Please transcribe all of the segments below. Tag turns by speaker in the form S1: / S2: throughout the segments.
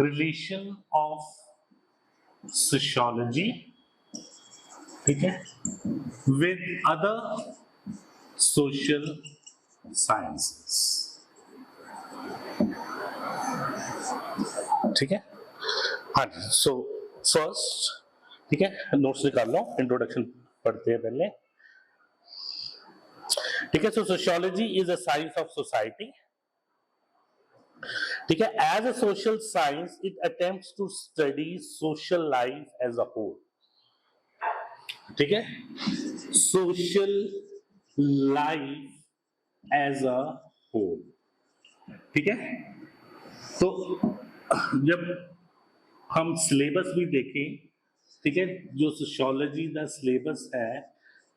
S1: Relation of sociology, ठीक है, with other social sciences, ठीक है। हाँ जी, सो फर्स्ट, ठीक है, नोट्स निकाल लो, इंट्रोडक्शन पढ़ते हैं पहले, ठीक है। So sociology is a science of society, ठीक है। As a social science it attempts to study social life as a whole, ठीक है, social life as a whole, ठीक है। तो जब हम सिलेबस भी देखें, ठीक है, जो सोशियोलॉजी का सिलेबस है,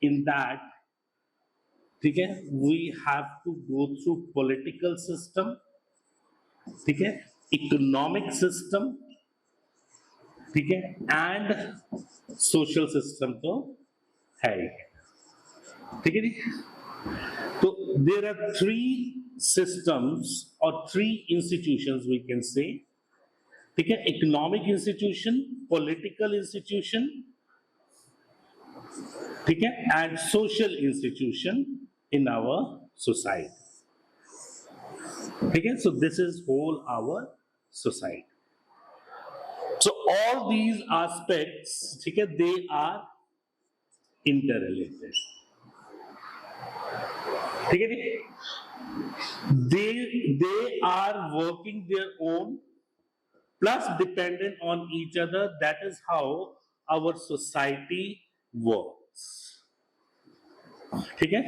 S1: इन दैट, ठीक है, we have to go through political system, ठीक है, इकोनॉमिक सिस्टम, ठीक है, एंड सोशल सिस्टम तो है, ठीक है जी। तो there are 3 systems or 3 institutions we can say, ठीक है, इकोनॉमिक इंस्टीट्यूशन, पॉलिटिकल इंस्टीट्यूशन, ठीक है, and social institution in our society, ठीक है। So this is whole our society, so all these aspects, ठीक है, दे आर इंटररिलेटेड, ठीक है जी। they are working their own plus dependent on each other, that is how our society works, ठीक है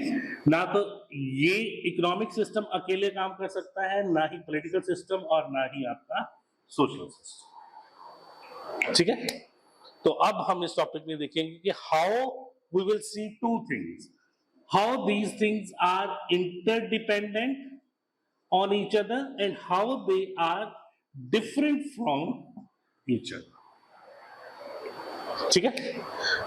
S1: ना। तो ये इकोनॉमिक सिस्टम अकेले काम कर सकता है, ना ही पॉलिटिकल सिस्टम और ना ही आपका सोशल सिस्टम, ठीक है। तो अब हम इस टॉपिक में देखेंगे कि how we will see 2 things, how these things are interdependent on each other and how they are different from each other, ठीक है।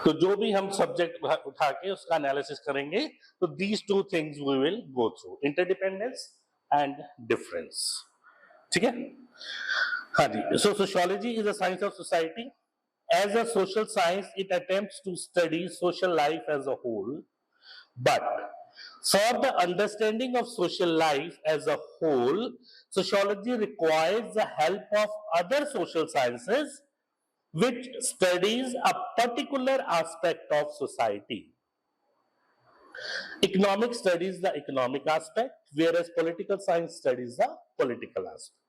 S1: तो जो भी हम सब्जेक्ट उठा के उसका एनालिसिस करेंगे, तो these 2 things we will go through, interdependence and difference, ठीक है। हाँ जी, so sociology is a science of society. As a social science, it attempts to study social life as a whole, but for the understanding of social life as a whole, sociology requires the help of other social sciences which studies a particular aspect of society. Economic studies the economic aspect, whereas political science studies the political aspect.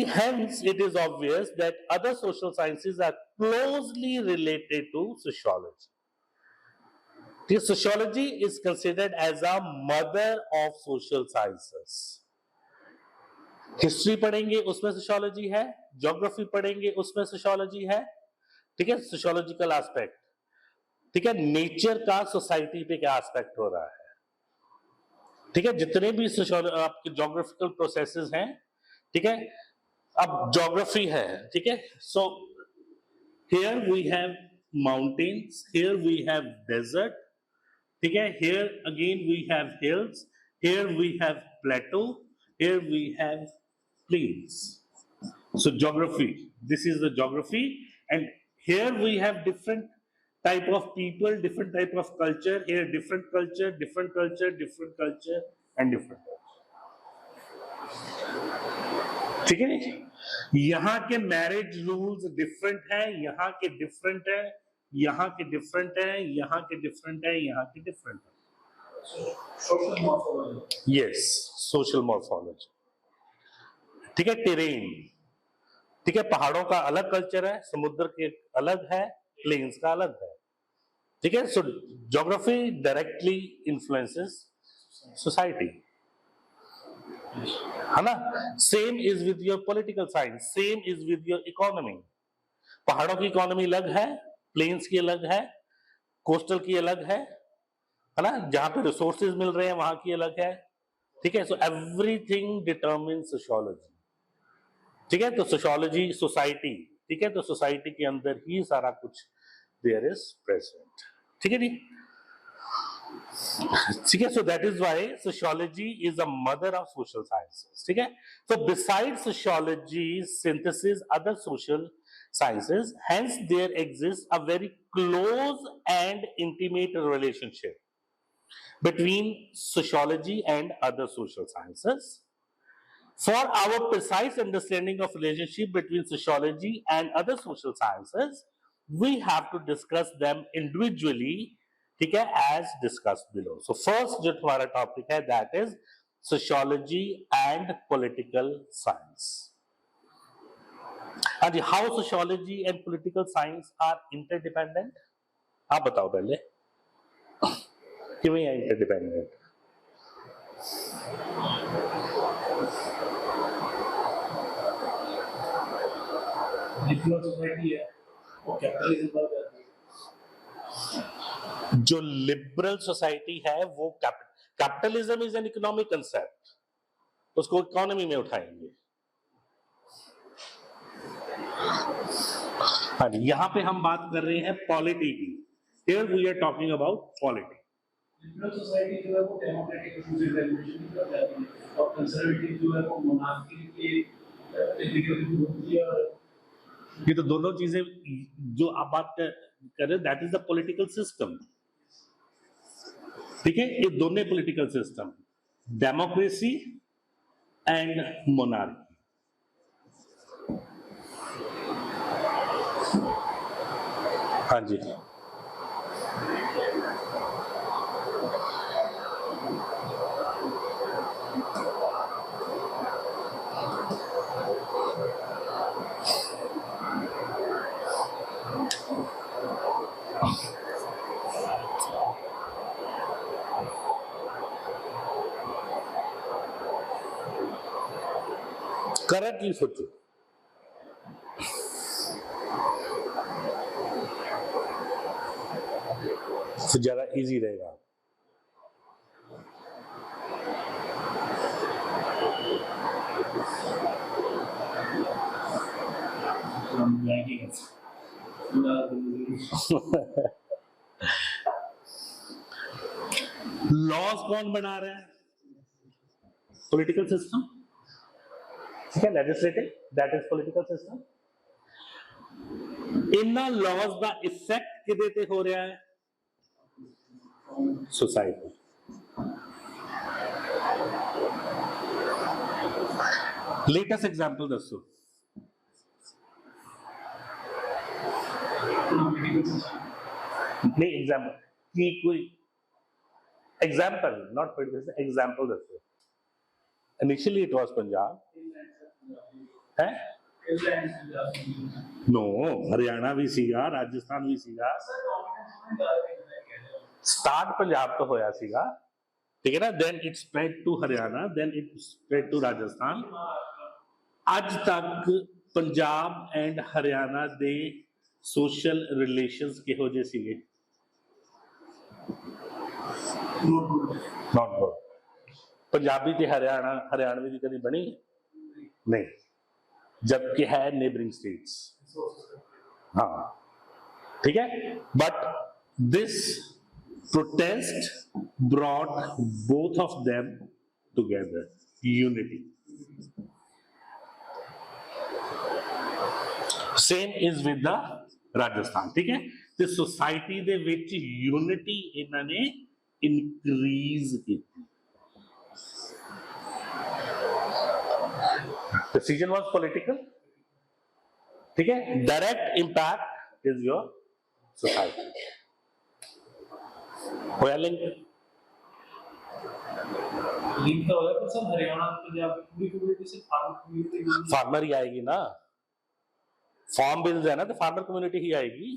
S1: Hence, it is obvious that other social sciences are closely related to sociology. Sociology is considered as a mother of social sciences. History पढ़ेंगे उसमें sociology है, geography पढ़ेंगे उसमें sociology है, ठीक है, sociological aspect, ठीक है, नेचर का सोसाइटी पे क्या एस्पेक्ट हो रहा है, ठीक है, जितने भी आपके ज्योग्राफिकल प्रोसेसेस हैं, ठीक है। अब ज्योग्राफी है, ठीक है, so here we have mountains, here we have desert, ठीक है, here again we have hills, here we have plateau, here we have plains. So geography, this is the geography, and here we have different type of people, different type of culture, here different culture, different culture, different culture and different culture, ठीक है। यहाँ के marriage rules different है, यहाँ के different है, यहाँ के डिफरेंट है, यहाँ के डिफरेंट है, यहाँ के डिफरेंट है, social morphology, yes, social morphology, ठीक है। टेरेन, ठीक है, पहाड़ों का अलग कल्चर है, समुद्र के अलग है, प्लेन्स का अलग है, ठीक है। सो ज्योग्राफी डायरेक्टली इन्फ्लुएंसेस सोसाइटी, है ना। Same is with your political science, same is with your economy. पहाड़ों की इकोनॉमी अलग है, प्लेन्स की अलग है, कोस्टल की अलग है ना, जहां पे रिसोर्सेज मिल रहे हैं वहां की अलग है, ठीक है। सो एवरीथिंग डिटरमिन सोशियोलॉजी, ठीक है। तो सोशियोलॉजी सोसाइटी, ठीक है, तो सोसाइटी के अंदर ही सारा कुछ देयर इज प्रेजेंट, ठीक है जी। ठीक है, so that is why sociology is the mother of social sciences. ठीक है, so besides sociology synthesis other social sciences, hence there exists a very close and intimate relationship between sociology and other social sciences. For our precise understanding of relationship between sociology and other social sciences, we have to discuss them individually, ठीक है, as discussed below. So first जो हमारा topic है that is sociology and political science. And how sociology and political science are interdependent? आप बताओ पहले क्यों है interdependent?
S2: लिबरल सोसाइटी है वो कैपिटलिज्म पर करती है।
S1: जो लिबरल सोसाइटी है वो capitalism is an economic concept, उसको इकोनॉमी में उठाएंगे। हाँ, यहाँ पे हम बात कर रहे हैं पॉलिटी की। Here we are talking about polity.
S2: Liberal society जो है वो डेमोक्रेटिक रिवॉल्यूशन कर जाती है और कंजर्वेटिव जो है वो मोनार्की के एग्जीक्यूटिव होती है। और
S1: ये तो दोनों चीजें जो आप बात कर रहे हैं that is the political system. ठीक है, ये दोनों political system, democracy and monarchy. हाँ जी, करेक्टली सोचो। तो ज्यादा इजी रहेगा। लॉज कौन बना रहा है? Political system. ठीक है, legislative that is political system. इन्ना लॉज का इफेक्ट किदे ते हो रहा है? सोसाइटी। लेटेस्ट एग्जांपल दसो। नहीं, एग्जांपल की कोई एग्जांपल, नॉट पॉलिटिकल, एग्जांपल दसो। इनिशियली इट वाज पंजाब है, नो हरियाणा भी सीगा, राजस्थान भी सीगा। स्टार्ट पंजाब तो होया सीगा, ठीक है ना, then it spread to Haryana, then it spread to Rajasthan. आज तक पंजाब एंड हरियाणा दे सोशल रिलेशंस किहो जे सीगे? Not good. पंजाबी ते हरियाणवी दी कदी बनी नहीं, जबकि है नेबरिंग स्टेट्स। हाँ, ठीक है, but this protest brought both of them together, unity. Same is with the Rajasthan, ठीक है, ते सोसाइटी दे विच यूनिटी इन्हां ने इंक्रीज की। Decision was political, ठीक है, direct impact is your society. होया लिंक
S2: लिंक तो होया, पर सब हरियाणा पंजाब पूरी कम्युनिटी से फार्मर कम्युनिटी,
S1: फार्मर ही आएगी ना, फार्म बिल्स है ना, तो फार्मर कम्युनिटी ही आएगी।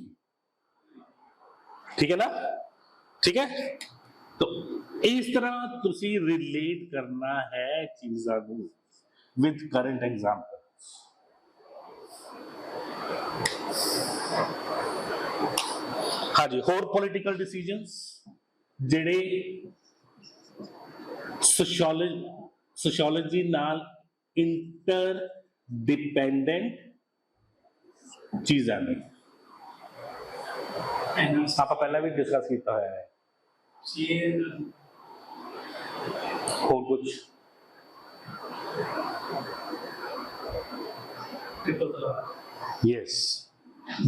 S1: ठीक है ना, ठीक है। तो इस तरह तुसी रिलेट करना है चीज़ां नूं विद करंट एग्जांपल। हाँ जी, होर पॉलिटिकल डिसीजंस जिहड़े सोशियोलॉजी नाल इंटर डिपेंडेंट चीज़ां ने, आप पहला भी डिस्कस किया है। ਹੋਰ ਕੁਝ यस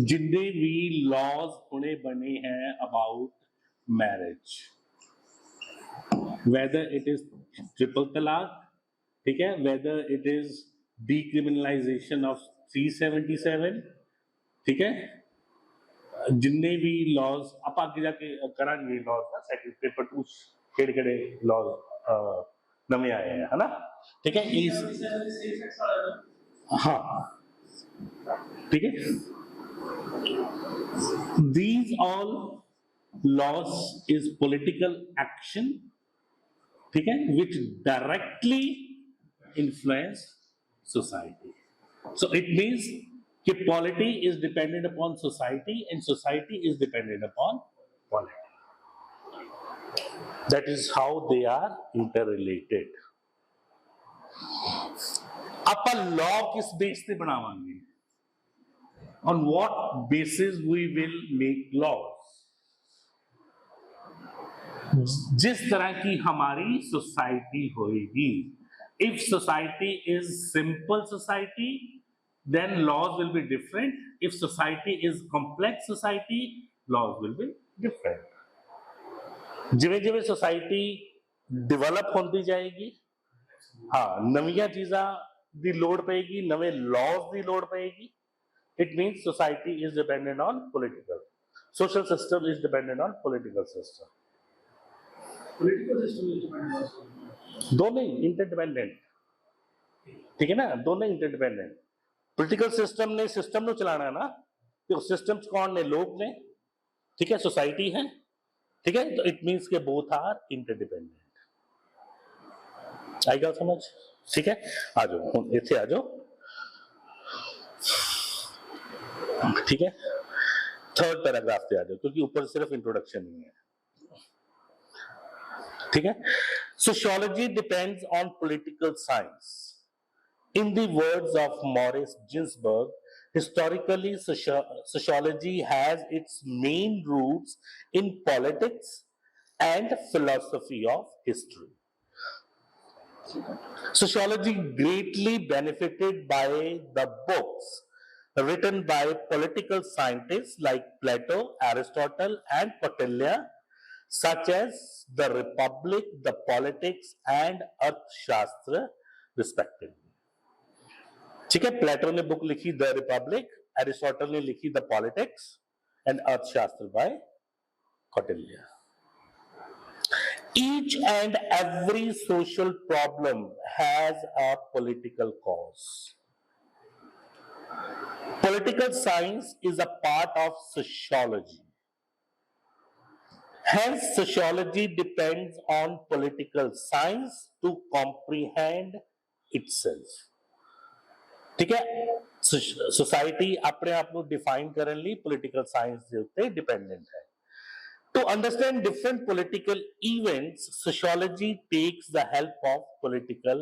S1: जितने भी लॉज हुने बने हैं about marriage, whether it is triple तलाक, ठीक है, whether it is decriminalisation of 377, ठीक है, जितने भी लॉज आप आगे जाके करांगे लॉज ना सेकंड पेपर 2 केड़े लॉज नवे आए हैं, है ना, ठीक है, इस हाँ ठीक है, these all laws is political action, ठीक है, which directly influence society. So it means कि polity is dependent upon society and society is dependent upon polity. That is how they are interrelated. ਆਪਾਂ law किस base पे बनावांगे? On what basis we will make laws? जिस तरह की हमारी society होगी, if society is simple society, then laws will be different. If society is complex society, laws will be different. जिवें जिवें सोसाइटी डिवेलप होती जाएगी, हाँ नवीं चीज़ां दी लोड़ पेगी, नवे लॉज दी लोड़ Peggy. It means society is dependent on political. Social system is dependent on political system.
S2: Political system is dependent on.
S1: दोनों इंटरडिपेंडेंट, ठीक है ना, दोनों इंटरडिपेंडेंट. पॉलिटिकल सिस्टम ने सिस्टम को चलाना है ना, तो सिस्टम्स कौन ने? लोग ने, ठीक है, सोसाइटी है, ठीक है, तो इट मींस के बोथ आर इंटरडिपेंडेंट. आई गल समझ? ठीक है, आ जाओ इथे आ जाओ, ठीक है, थर्ड पैराग्राफ पे आ जाओ क्योंकि ऊपर सिर्फ इंट्रोडक्शन ही है, ठीक है. Sociology depends on political science. In the words of Morris Ginsburg, historically sociology has its main roots in politics and philosophy of history. Sociology greatly benefited by the books written by political scientists like Plato, Aristotle, and Kautilya, such as The Republic, The Politics, and Arthashastra, respectively. ठीक है, प्लेटो ने book लिखी the Republic, Aristotle ने लिखी the politics and Arthashastra by Kautilya. Each and every social problem has a political cause. Political science is a part of sociology. Hence, sociology depends on political science to comprehend itself. ठीक है, society अपने आप को define करने ਲਈ political science ਦੇ ਉੱਤੇ dependent है. To understand different political events, sociology takes the help of political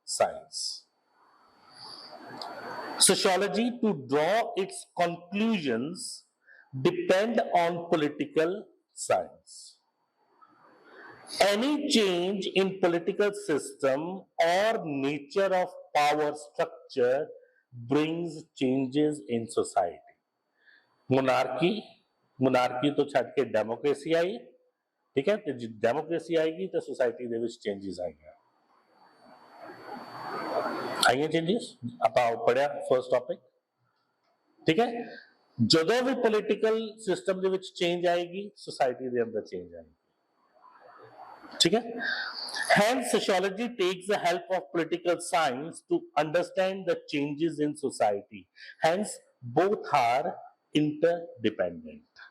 S1: science. Sociology, to draw its conclusions, depend on political science. Any change in political system or nature of power structure brings changes in society. Monarchy तो छੱਡ के democracy आई, ठीक है, तो democracy आएगी तो society ਦੇ ਵਿੱਚ changes आएंगे. आइए चेंजेस ਆਪਾਂ ਪੜਿਆ फर्स्ट टॉपिक, ठीक है, ਜਦੋਂ ਵੀ ਪੋਲੀਟੀਕਲ ਸਿਸਟਮ ਦੇ ਵਿੱਚ ਚੇਂਜ ਆਏਗੀ सोसाइटी ਦੇ ਅੰਦਰ चेंज आएगी, ठीक है. Hence, sociology takes the help of political science to understand the changes in society. Hence, both are interdependent.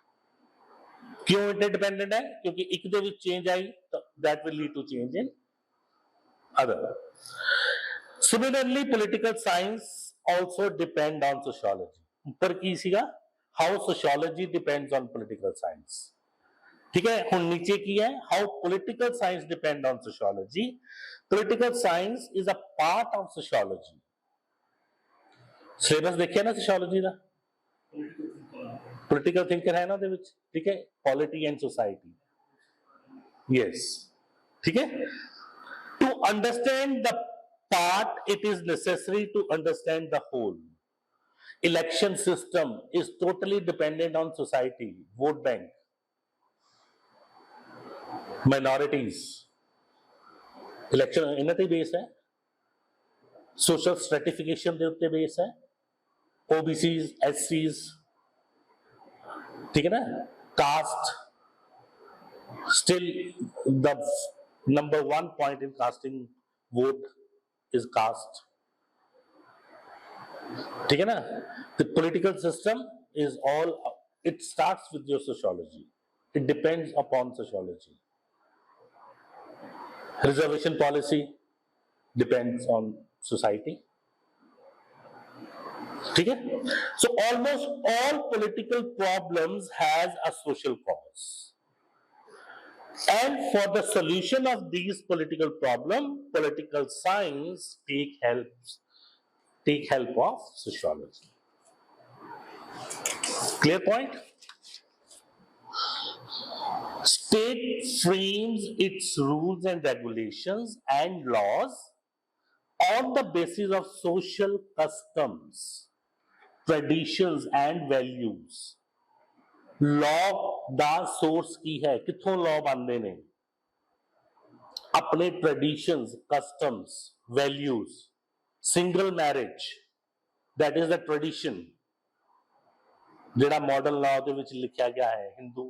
S1: क्यों interdependent है? क्योंकि एक दे विच change आई तो that will lead to change in other. Similarly, political science also depend on sociology. ऊपर की सीगा how sociology depends on political science. ठीक है, हम नीचे की है how political science depend on sociology. Political science is a part of sociology. Syllabus देखिए ना सोशियोलॉजी का, पॉलिटिकल थिंकर है ना ਉਹਦੇ ਵਿੱਚ, ठीक है, पॉलिटी एंड सोसाइटी, yes, ठीक है. To understand the part, it is necessary to understand the whole. Election system is totally dependent on society, vote bank, minorities. Election ਇਹਨਾਂ ਤੇ ਬੇਸ ਹੈ, social stratification ਦੇ ਉੱਤੇ ਬੇਸ ਹੈ, OBCs, SCs, ठीक है ना, caste. Still the number one point in casting vote is caste, ठीक है ना. The political system is all, it starts with your sociology, it depends upon sociology. Reservation policy depends on society, ठीक है. So almost all political problems has a social cause, and for the solution of these political problems, political science take help of sociology. Clear point? State frames its rules and regulations and laws on the basis of social customs, traditions and values. Law the source ਕੀ ਹੈ, ਕਿੱਥੋਂ law ਬਣਦੇ ਨੇ? ਆਪਣੇ traditions, customs, values. Single marriage, that is the tradition, ਜਿਹੜਾ modern law ਦੇ ਵਿੱਚ ਲਿਖਿਆ ਗਿਆ ਹੈ. ਹਿੰਦੂ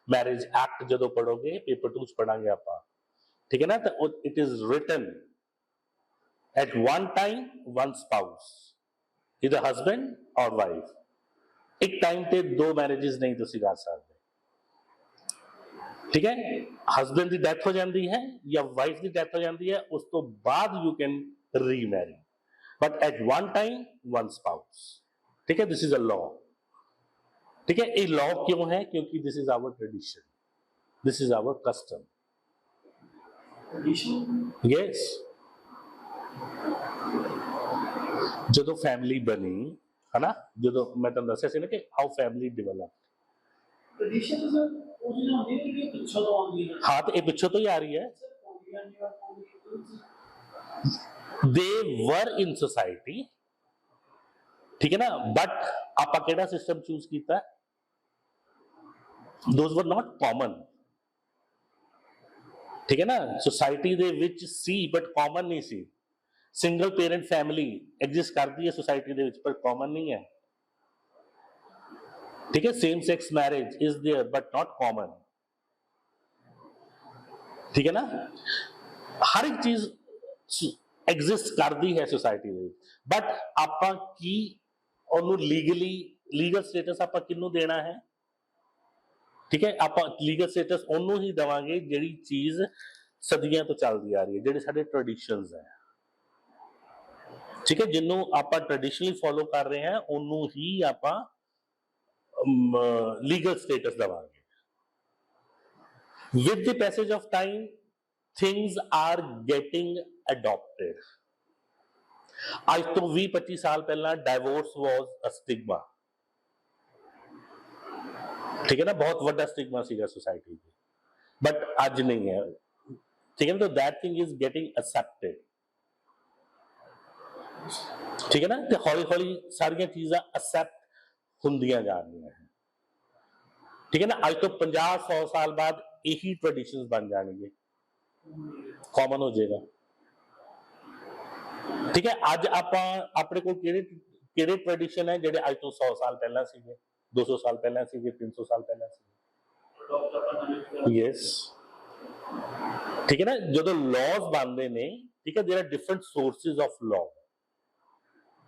S1: ਮੈਰਿਜ ਐਕਟ ਜਦੋਂ ਪੜੋਗੇ, ਪੇਪਰ 2 ਚ ਪੜਾਂਗੇ ਆਪਾਂ, ਠੀਕ ਹੈ ਨਾ. ਤਾਂ it is written at one time one spouse, either husband or wife. ਇੱਕ ਟਾਈਮ ਤੇ ਦੋ ਮੈਰਿजेस ਨਹੀਂ ਤੁਸੀਂ ਕਰ ਸਕਦੇ, ਠੀਕ ਹੈ. ਹਸਬੈਂਡ ਦੀ ਡੈਥ ਹੋ ਜਾਂਦੀ ਹੈ ਜਾਂ ਵਾਈਫ ਦੀ ਡੈਥ ਹੋ ਜਾਂਦੀ ਹੈ, ਉਸ ਤੋਂ ਬਾਅਦ you can remarry, but at one time one spouse, ਠੀਕ ਹੈ. ਦਿਸ ਇਜ਼ ਅ ਲਾਅ, ठीक है. ये लॉ क्यों है? क्योंकि this is our tradition, this is our custom. Yes, ਜਦੋਂ ਫੈਮਿਲੀ ਬਣੀ ਹੈ ਨਾ, ਜਦੋਂ ਮੈਂ ਤੁਹਾਨੂੰ ਦੱਸਿਆ ਸੀ ਨਾ ਕਿ how family develop,
S2: tradition sir ਉਹ ਜਿਹੜਾ ਹੁੰਦੀ ਹੈ ਕਿ ਪਿੱਛੋਂ ਤੋਂ ਆਉਂਦੀ ਹੈ.
S1: ਹਾਂ, ਤੇ ਇਹ ਪਿੱਛੋਂ ਤੋਂ ਹੀ ਆ ਰਹੀ ਹੈ. ਦੇ ਵਰ ਇਨ ਸੋਸਾਇਟੀ, ਠੀਕ ਹੈ ਨਾ, ਬਟ ਆਪਾਂ ਕਿਹੜਾ ਸਿਸਟਮ ਚੂਜ਼ ਕੀਤਾ? ਦੋਜ਼ ਵਰ ਨਾਟ ਕਾਮਨ, ਠੀਕ ਹੈ ਨਾ. ਸੋਸਾਇਟੀ ਦੇ ਵਿੱਚ ਸੀ ਬਟ ਕਾਮਨ ਨਹੀਂ ਸੀ. ਸਿੰਗਲ ਪੇਰੈਂਟ ਫੈਮਿਲੀ ਐਗਜ਼ਿਸਟ ਕਰਦੀ ਹੈ ਸੋਸਾਇਟੀ ਦੇ ਵਿੱਚ, ਪਰ ਕਾਮਨ ਨਹੀਂ ਹੈ, ਠੀਕ ਹੈ. Same sex marriage is there but not common, ਠੀਕ ਹੈ ਨਾ. ਹਰ ਇੱਕ ਚੀਜ਼ ਐਗਜ਼ਿਸਟ ਕਰਦੀ ਹੈ ਸੋਸਾਇਟੀ ਦੇ ਵਿੱਚ, ਬਟ ਆਪਾਂ ਕੀ ਉਹਨੂੰ ਲੀਗਲ ਸਟੇਟਸ ਆਪਾਂ ਕਿਹਨੂੰ ਦੇਣਾ ਹੈ, ਠੀਕ ਹੈ. ਆਪਾਂ ਲੀਗਲ ਸਟੇਟਸ ਉਹਨੂੰ ਹੀ ਦੇਵਾਂਗੇ ਜਿਹੜੀ ਚੀਜ਼ ਸਦੀਆਂ ਤੋਂ ਚੱਲਦੀ ਆ ਰਹੀ ਹੈ, ਜਿਹੜੇ ਸਾਡੇ ਟ੍ਰੈਡੀਸ਼ਨਸ ਹੈ, ਠੀਕ ਹੈ. ਜਿਹਨੂੰ ਆਪਾਂ ਟ੍ਰੈਡੀਸ਼ਨਲੀ ਫੋਲੋ ਕਰ ਰਹੇ ਹਾਂ ਉਹਨੂੰ ਹੀ ਆਪਾਂ ਲੀਗਲ ਸਟੇਟਸ ਦੇਵਾਂਗੇ. With the passage of time things are getting adapted. ਅੱਜ ਤੋਂ 20-25 ਸਾਲ ਪਹਿਲਾਂ ਡਾਈਵੋਰਸ ਵਾਜ਼ ਅ ਸਟਿਗਮਾ, ਠੀਕ ਹੈ ਨਾ, ਬਹੁਤ ਵੱਡਾ ਸਟਿਗਮਾ ਸੀਗਾ ਸੋਸਾਇਟੀ ਦੇ, ਬਟ ਅੱਜ ਨਹੀਂ ਹੈ, ਠੀਕ ਹੈ ਨਾ. That thing is getting accepted, ਠੀਕ ਹੈ ਨਾ. ਤੇ ਹੌਲੀ ਹੌਲੀ ਸਾਰੀਆਂ ਚੀਜ਼ਾਂ ਅਸੈਪਟ ਹੁੰਦੀਆਂ ਜਾ ਰਹੀਆਂ ਹੈ, ਠੀਕ ਹੈ ਨਾ. ਅੱਜ ਤੋਂ 50-100 ਸਾਲ ਬਾਅਦ ਇਹੀ ਟ੍ਰੈਡੀਸ਼ਨਸ ਬਣ ਜਾਣਗੇ, ਕਾਮਨ ਹੋ ਜਾਏਗਾ, ਠੀਕ ਹੈ. ਅੱਜ ਆਪਾਂ ਆਪਣੇ ਕੋਲ ਕਿਹੜੇ ਟ੍ਰੈਡੀਸ਼ਨ ਹੈ ਜਿਹੜੇ ਅੱਜ ਤੋਂ 100 ਸਾਲ ਪਹਿਲਾਂ ਸੀਗੇ, 200 ਸਾਲ ਪਹਿਲਾਂ ਸੀਗੇ, 300 ਸਾਲ ਪਹਿਲਾਂ ਸੀਗੇ. ਯੈਸ, ਠੀਕ ਹੈ ਨਾ. ਜਦੋਂ ਲਾਜ਼ ਬਣਦੇ ਨੇ, ਠੀਕ ਹੈ, there are different sources of law,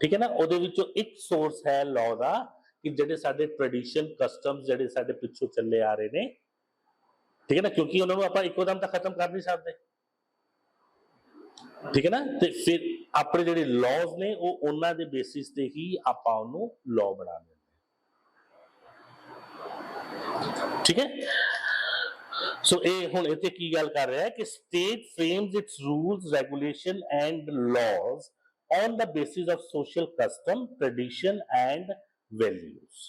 S1: ਠੀਕ ਹੈ ਨਾ. ਉਹਦੇ ਵਿੱਚੋਂ ਇੱਕ ਸੋਰਸ ਹੈ ਲਾਅ ਦਾ ਕਿ ਜਿਹੜੇ ਸਾਡੇ ਟ੍ਰੈਡੀਸ਼ਨ ਕਸਟਮਸ ਜਿਹੜੇ ਸਾਡੇ ਪਿੱਛੋਂ ਚੱਲੇ ਆ ਰਹੇ ਨੇ, ਠੀਕ ਹੈ ਨਾ, ਕਿਉਂਕਿ ਉਹਨਾਂ ਨੂੰ ਆਪਾਂ ਇੱਕੋ ਦਮ ਤਾਂ ਖਤਮ ਕਰ ਨਹੀਂ ਸਕਦੇ, ਠੀਕ ਹੈ ਨਾ. ਤੇ ਫਿਰ ਆਪਣੇ ਜਿਹੜੇ ਲਾਜ਼ ਨੇ ਉਹ ਉਹਨਾਂ ਦੇ ਬੇਸਿਸ ਤੇ ਹੀ ਆਪਾਂ ਉਹਨੂੰ ਲਾਅ ਬਣਾ ਦਿੰਦੇ, ਠੀਕ ਹੈ. ਸੋ ਇਹ ਹੁਣ ਇੱਥੇ ਕੀ ਗੱਲ ਕਰ ਰਿਹਾ ਹੈ ਕਿ state frames it's rules, regulation and ਲਾਜ਼ on the basis of social custom, tradition and values.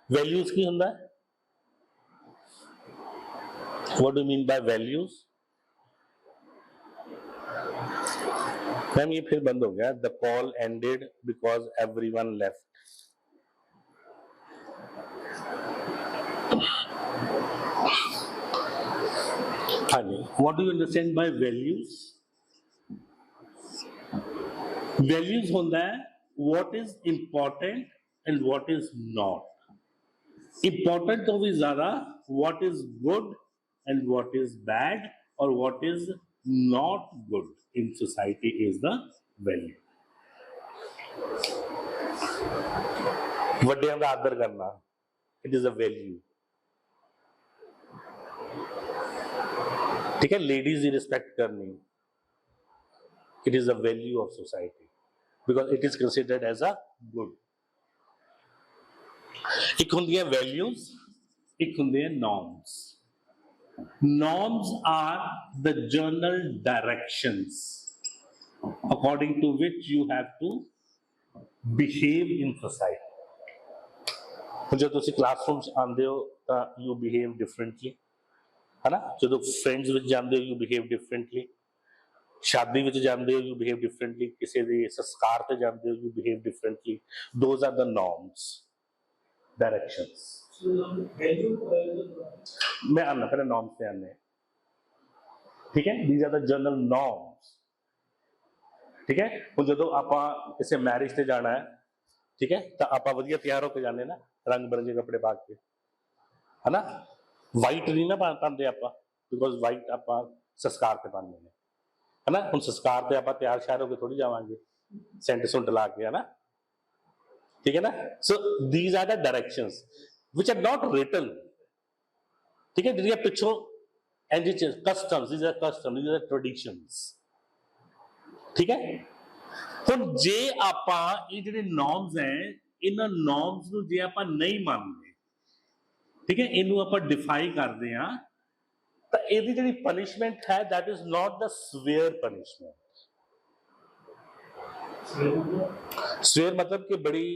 S1: Values ਕੀ ਹੁੰਦਾ ਹੈ? What do you mean by values? Ma'am ये फिर बंद हो गया. The call ended because everyone left. हाँ जी. What do you understand by values? Values होता है what is important and what is not. Important तो भी ज्यादा what is good and what is bad or what is not good in society is the value. ਵੱਡਿਆਂ ਦਾ ਆਦਰ ਕਰਨਾ, it is a value. ठीक है. लेडीज की रिस्पेक्ट करनी, it is a value of society because it is considered as a good. एक ਹੁੰਦੀਆਂ values, ਇੱਕ ਹੁੰਦੀਆਂ norms. Norms are the general directions according to which you have to behave in society. जब तुसी classroom च आंदे हो ਤਾਂ you behave differently, है ना. ਜਦੋਂ फ्रेंड्स ਵਿੱਚ ਜਾਂਦੇ ਹੋ you behave differently. शादी ਵਿੱਚ ਜਾਂਦੇ ਹੋ you behave differently. ਕਿਸੇ ਦੇ ਸੰਸਕਾਰ ਤੇ ਜਾਂਦੇ ਹੋ you behave differently. Those are the norms, directions. मैं आना पहले norms पे आने. ठीक है. These are the general norms. ठीक है. ਹੁਣ ਜਦੋਂ ਆਪਾਂ ਕਿਸੇ ਮੈਰਿਜ ਤੇ ਜਾਣਾ ਹੈ, ਠੀਕ ਹੈ, ਤਾਂ ਆਪਾਂ ਵਧੀਆ ਤਿਆਰ ਹੋ ਕੇ ਜਾਂਦੇ ਨਾ, ਰੰਗ ਬਰੰਗੇ ਕੱਪੜੇ ਪਾ ਕੇ, ਹੈ ਨਾ. ਵਾਈਟ ਨਹੀਂ ਨਾ ਪਾਉਂਦੇ ਆਪਾਂ ਬਿਕੋਜ਼ ਵਾਈਟ ਆਪਾਂ ਸੰਸਕਾਰ ਤੇ ਪਾਉਂਦੇ ਨੇ, ਹੈ ਨਾ. ਹੁਣ ਸੰਸਕਾਰ ਤੇ ਆਪਾਂ ਤਿਆਰ ਸ਼ਿਆਰ ਹੋ ਕੇ ਥੋੜੀ ਜਾਵਾਂਗੇ ਸੈਂਟ ਸੁੰਟ ਲਾ ਕੇ, ਹੈ ਨਾ. ਠੀਕ ਹੈ ਨਾ. So these are the directions which are not written. ਠੀਕ ਹੈ. ਜਿਹੜੀਆਂ ਪਿੱਛੋਂ and customs, these are custom, these are traditions. ਠੀਕ ਹੈ. ਹੁਣ ਜੇ ਆਪਾਂ ਇਹ ਜਿਹੜੇ ਨੋਰਮਸ ਹੈ, ਇਹਨਾਂ ਨੋਰਮਸ ਨੂੰ ਜੇ ਆਪਾਂ ਨਹੀਂ ਮੰਨਦੇ, ਠੀਕ ਹੈ, ਇਹਨੂੰ ਆਪਾਂ ਡਿਫਾਈ ਕਰਦੇ ਹਾਂ, ਤਾਂ ਇਹਦੀ ਜਿਹੜੀ ਪਨਿਸ਼ਮੈਂਟ ਹੈ that is not the severe punishment. severe मतलब कि बड़ी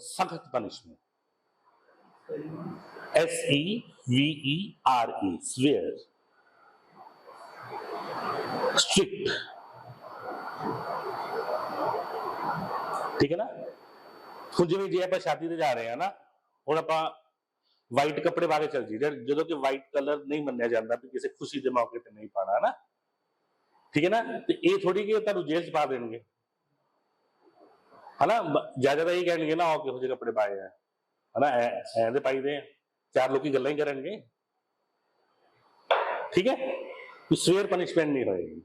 S1: सख्त punishment. SEVERE, severe, strict. ठीक है ना. ਹੁਣ ਜਿਵੇਂ ਜੇ ਆਪਾਂ ਸ਼ਾਦੀ ਤੇ ਜਾ ਰਹੇ ਹਾਂ ਨਾ, ਹੁਣ ਆਪਾਂ ਵਾਈਟ ਕੱਪੜੇ ਪਾ ਕੇ ਚੱਲ ਜੀ, ਜਦੋਂ ਕਿ ਵਾਈਟ ਕਲਰ ਨਹੀਂ ਮੰਨਿਆ ਜਾਂਦਾ ਵੀ ਕਿਸੇ ਖੁਸ਼ੀ ਦੇ ਮੌਕੇ ਤੇ ਨਹੀਂ ਪਾਣਾ, ਨਾ. ਠੀਕ ਹੈ ਨਾ. ਤੇ ਇਹ ਥੋੜੀ ਕਿ ਤੁਹਾਨੂੰ ਜੇਲ੍ਹ ਚ ਪਾ ਦੇਣਗੇ, ਹੈ ਨਾ. ਜ਼ਿਆਦਾ ਇਹ ਕਹਿਣਗੇ ਨਾ ਆਓ ਕਿਹੋ ਜਿਹੇ ਕੱਪੜੇ ਪਾਏ ਆ, ਹੈ ਨਾ, ਐਂ ਦੇ ਪਾਈਦੇ ਆ, ਚਾਰ ਲੋਕੀ ਗੱਲਾਂ ਹੀ ਕਰਨਗੇ. ਠੀਕ ਹੈ. ਸਵੇਰ ਪਨਿਸ਼ਮੈਂਟ ਨਹੀਂ ਹੋਏਗੀ.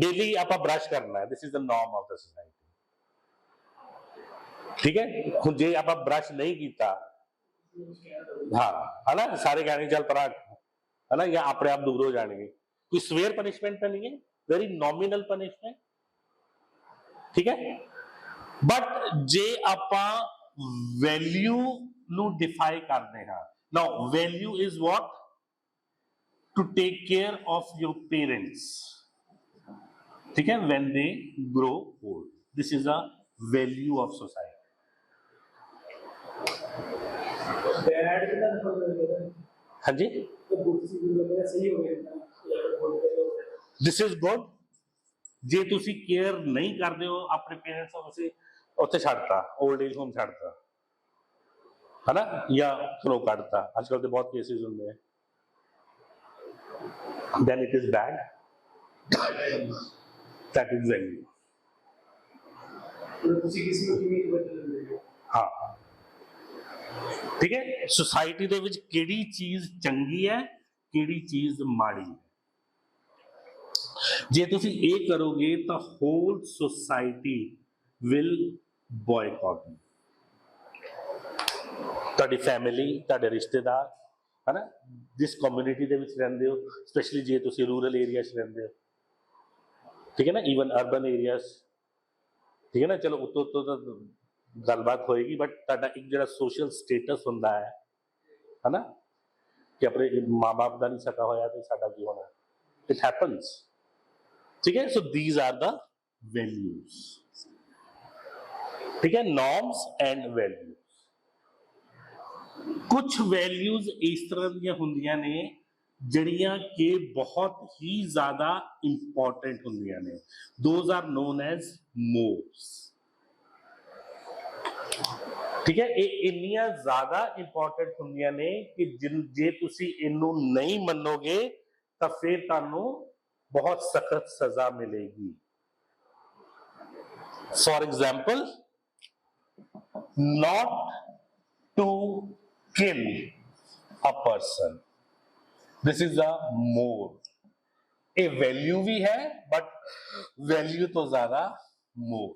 S1: डेली आप ब्रश करना है. This is the norm of the society. ठीक है. ਹੁਣ ਜੇ ਆਪਾਂ ब्रश नहीं ਕੀਤਾ, हाँ, है ना, सारे कहने चल परा, है ना, या अपने आप दूर हो जाएंगे. कोई सवेयर पनिशमेंट तो नहीं है, वेरी नॉमिनल पनिशमेंट. ठीक है. बट जे ਆਪਾਂ वैल्यू ਨੂੰ डिफाई करते हैं. Now value is what? To take care of your parents. ठीक है. when they grow old, this is a value of society. हाँ जी. this is good. ਜੇ ਤੁਸੀਂ ਕੇਅਰ ਨਹੀਂ ਕਰਦੇ ਹੋ ਆਪਣੇ ਪੇਰੈਂਟਸ ਨੂੰ, ਤੁਸੀਂ ਉੱਥੇ ਛੱਡਤਾ, ओल्ड एज होम ਛੱਡਤਾ, है ना, या थ्रो ਕੱਢਤਾ. ਅੱਜ ਕੱਲ੍ਹ ਤੇ ਬਹੁਤ ਕੇਸਿਸ ਹੁੰਦੇ ਆ. then it is bad. that is value. हाँ. ठीक है. सोसाइटी ਦੇ ਵਿੱਚ ਕਿਹੜੀ ਚੀਜ਼ ਚੰਗੀ ਹੈ, ਕਿਹੜੀ ਚੀਜ਼ ਮਾੜੀ ਹੈ. ਜੇ ਤੁਸੀਂ ਇਹ ਕਰੋਗੇ ਤਾਂ ਹੋਲ ਸੋਸਾਇਟੀ ਵਿਲ ਬॉयकॉट ਯੂ. ਤੁਹਾਡੀ ਫੈਮਿਲੀ, ਤੁਹਾਡੇ ਰਿਸ਼ਤੇਦਾਰ, ਹੈ ਨਾ, ਜਿਸ ਕਮਿਊਨਿਟੀ ਦੇ ਵਿੱਚ ਰਹਿੰਦੇ ਹੋ, ਸਪੈਸ਼ਲੀ ਜੇ ਤੁਸੀਂ ਰੂਰਲ ਏਰੀਆ 'ਚ ਰਹਿੰਦੇ ਹੋ. ठीक है ना. इवन अर्बन एरियाज, ठीक है ना. चलो उत्तो तो गलबात होएगी, बट तुहाडा एक जिहड़ा सोशल स्टेटस हुंदा है ना, कि अपने माँ बाप का नहीं सका होया तो साडा की होना. It happens. ठीक है. So these are the values. ठीक है. Norms and values. कुछ वैल्यूज इस तरह ਦੀਆਂ ਹੁੰਦੀਆਂ ਨੇ ਜਿਹੜੀਆਂ ਕਿ ਬਹੁਤ ਹੀ ਜ਼ਿਆਦਾ ਇੰਪੋਰਟੈਂਟ ਹੁੰਦੀਆਂ ਨੇ, those are known as mores। ठीक है, ਇਹ ਇੰਨੀਆਂ ਜ਼ਿਆਦਾ ਇੰਪੋਰਟੈਂਟ ਹੁੰਦੀਆਂ ਨੇ ਕਿ ਜੇ ਤੁਸੀਂ ਇਹਨੂੰ ਨਹੀਂ ਮੰਨੋਗੇ ਤਾਂ ਫਿਰ ਤੁਹਾਨੂੰ ਬਹੁਤ ਸਖਤ ਸਜ਼ਾ ਮਿਲੇਗੀ। For example, not to kill a person, this is a more, a value भी है but value तो ज्यादा more।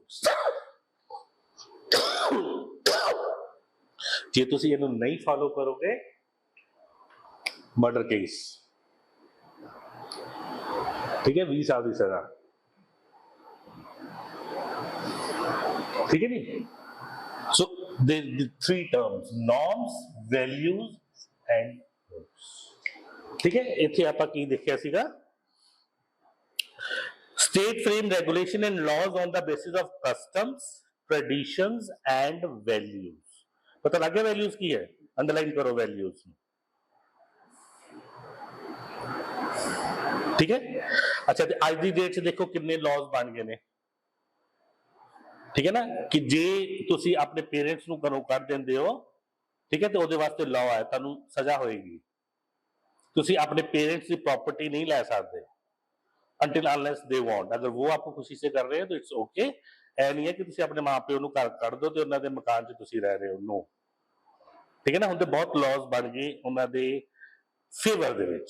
S1: ਜੇ ਤੁਸੀਂ ਇਹਨੂੰ ਨਹੀਂ ਫਾਲੋ ਕਰੋਗੇ, ਮਰਡਰ ਕੇਸ, ਠੀਕ ਹੈ, 20 ਸਾਲ ਦੀ ਸਜ਼ਾ, ਠੀਕ ਹੈ ਜੀ। So the three terms, norms, values and rules, ठीक है। ਇੱਥੇ ਆਪਾਂ ਕੀ ਦੇਖਿਆ ਸੀਗਾ, state frame regulation and laws on the basis of customs, traditions and values। पता लग गया values की है, अंडरलाइन करो values, ठीक है। अच्छा, आज की डेट से देखो कितने लॉज बन गए ने, ठीक है ना, कि जे तुसी अपने पेरेंट्स ਨੂੰ ਘਰੋਂ ਕੱਢ ਦਿੰਦੇ ਹੋ, ठीक है, तो ਉਹਦੇ ਵਾਸਤੇ ਲਾਅ ਹੈ, ਤੁਹਾਨੂੰ ਸਜ਼ਾ ਹੋਏਗੀ। ਤੁਸੀਂ ਆਪਣੇ पेरेंट्स की प्रॉपर्टी नहीं ले सकते until unless they want। अगर वो आपको खुशी से कर रहे हैं तो इट्स ओके। ऐ नहीं है कि ਤੁਸੀਂ ਆਪਣੇ ਮਾਪਿਓ ਨੂੰ ਘਰ ਕੱਢ ਦਿਓ ਤੇ ਉਹਨਾਂ ਦੇ ਮਕਾਨ 'ਚ ਤੁਸੀਂ ਰਹਿ ਰਹੇ ਹੋ, नो, ठीक है ना। ਹੁਣ ਤੇ ਬਹੁਤ ਲਾਜ਼ ਬਣ ਗਏ ਉਹਨਾਂ ਦੇ ਫੇਵਰ ਦੇ ਵਿੱਚ,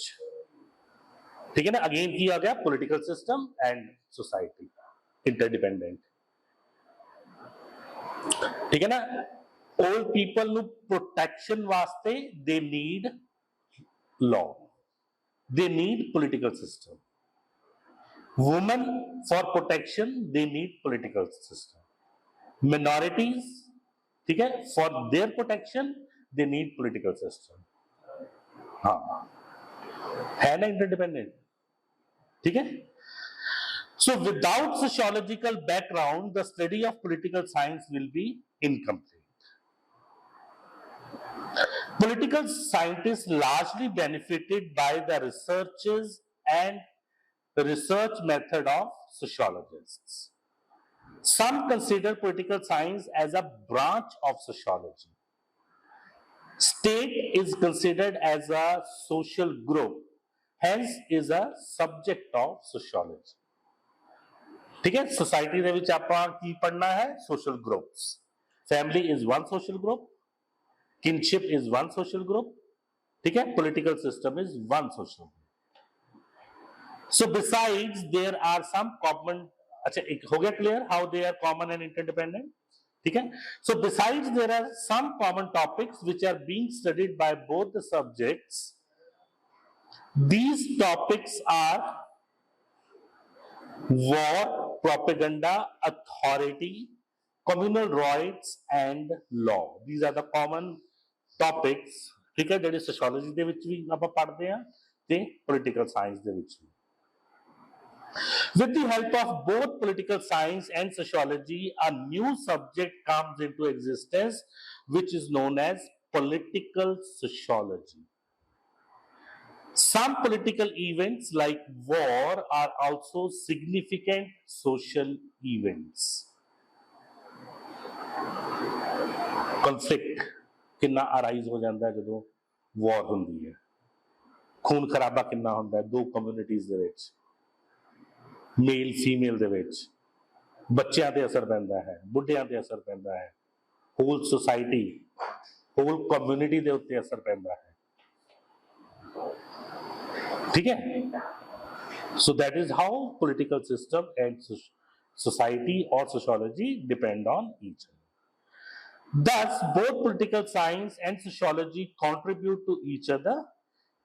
S1: ठीक है ना। अगेन की आ गया political system and society interdependent, ठीक है ना। ओल्ड पीपल नु प्रोटेक्शन वास्ते they need law, they need political system. Women for protection they need political system. Minorities, ठीक है, for their protection they need political system. हाँ, है ना इंटरडिपेंडेंट, ठीक है। So without sociological background, the study of political science will be incomplete। Political scientists largely benefited by the researches and the research method of sociologists। Some consider political science as a branch of sociology। State is considered as a social group, hence is a subject of sociology। ठीक है, society ਦੇ ਵਿੱਚ ਆਪਾਂ ਕੀ ਪੜਨਾ ਹੈ, social groups. Family is one social group, kinship is one social group, ठीक है, political system is one social group. So besides there are some common, अच्छा एक हो गया clear how they are common and interdependent, ठीक है। So besides there are some common topics which are being studied by both the subjects. These topics are war, propaganda, authority, communal rights and law। These are the common topics, ठीक है, ਜਿਹੜੇ sociology ਦੇ ਵਿੱਚ ਵੀ ਆਪਾਂ ਪੜ੍ਹਦੇ ਆ ਤੇ political science ਦੇ ਵਿੱਚ ਵੀ। With the help of both political science and sociology, a new subject comes into existence which is known as political sociology। Some political events like war are also significant social events। Conflict किन्ना arise हो जाता है जदों war होंदी है, खून खराबा किन्ना होंदा है दो communities ਦੇ ਵਿੱਚ, मेल फीमेल ਦੇ ਵਿੱਚ, ਬੱਚਿਆਂ ਤੇ ਅਸਰ ਪੈਂਦਾ ਹੈ, ਬੁੱਢਿਆਂ ਤੇ ਅਸਰ ਪੈਂਦਾ ਹੈ, whole society, whole community ਦੇ ਉੱਤੇ ਅਸਰ ਪੈਂਦਾ ਹੈ, ठीक है। So that is how political system and society or sociology depend on each other। Thus both political science and sociology contribute to each other,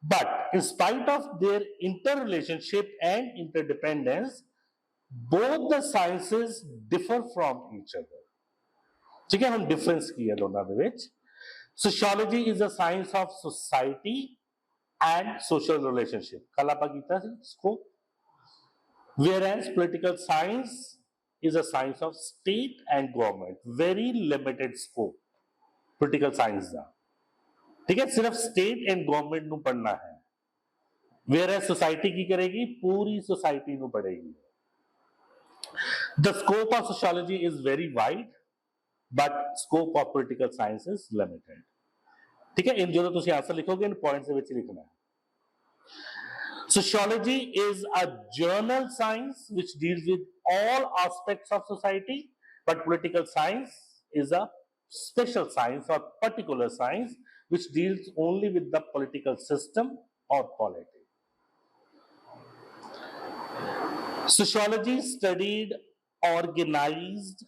S1: but in spite of their interrelationship and interdependence, both the sciences differ from each other। ठीक है, हम difference किया दोनों दे विच। Sociology is a science of society and social relationship, कल आप कीता सी इसको। Whereas political science is a science of state and government, very limited scope political science दा, ठीक है, सिर्फ स्टेट एंड गवर्नमेंट ਨੂੰ पढ़ना है, whereas सोसाइटी की करेगी, पूरी सोसाइटी ਨੂੰ पढ़ेगी। The scope of sociology is very wide, but scope of political science is limited। ठीक है, इन जो ਤੁਸੀਂ ਆਨਸਰ ਲਿਖੋਗੇ इन पॉइंट्स ਦੇ ਵਿੱਚ ਲਿਖਣਾ है। Sociology is a journal science which deals with all aspects of society, but political science is a special science or particular science which deals only with the political system or polity। Sociology studied organized,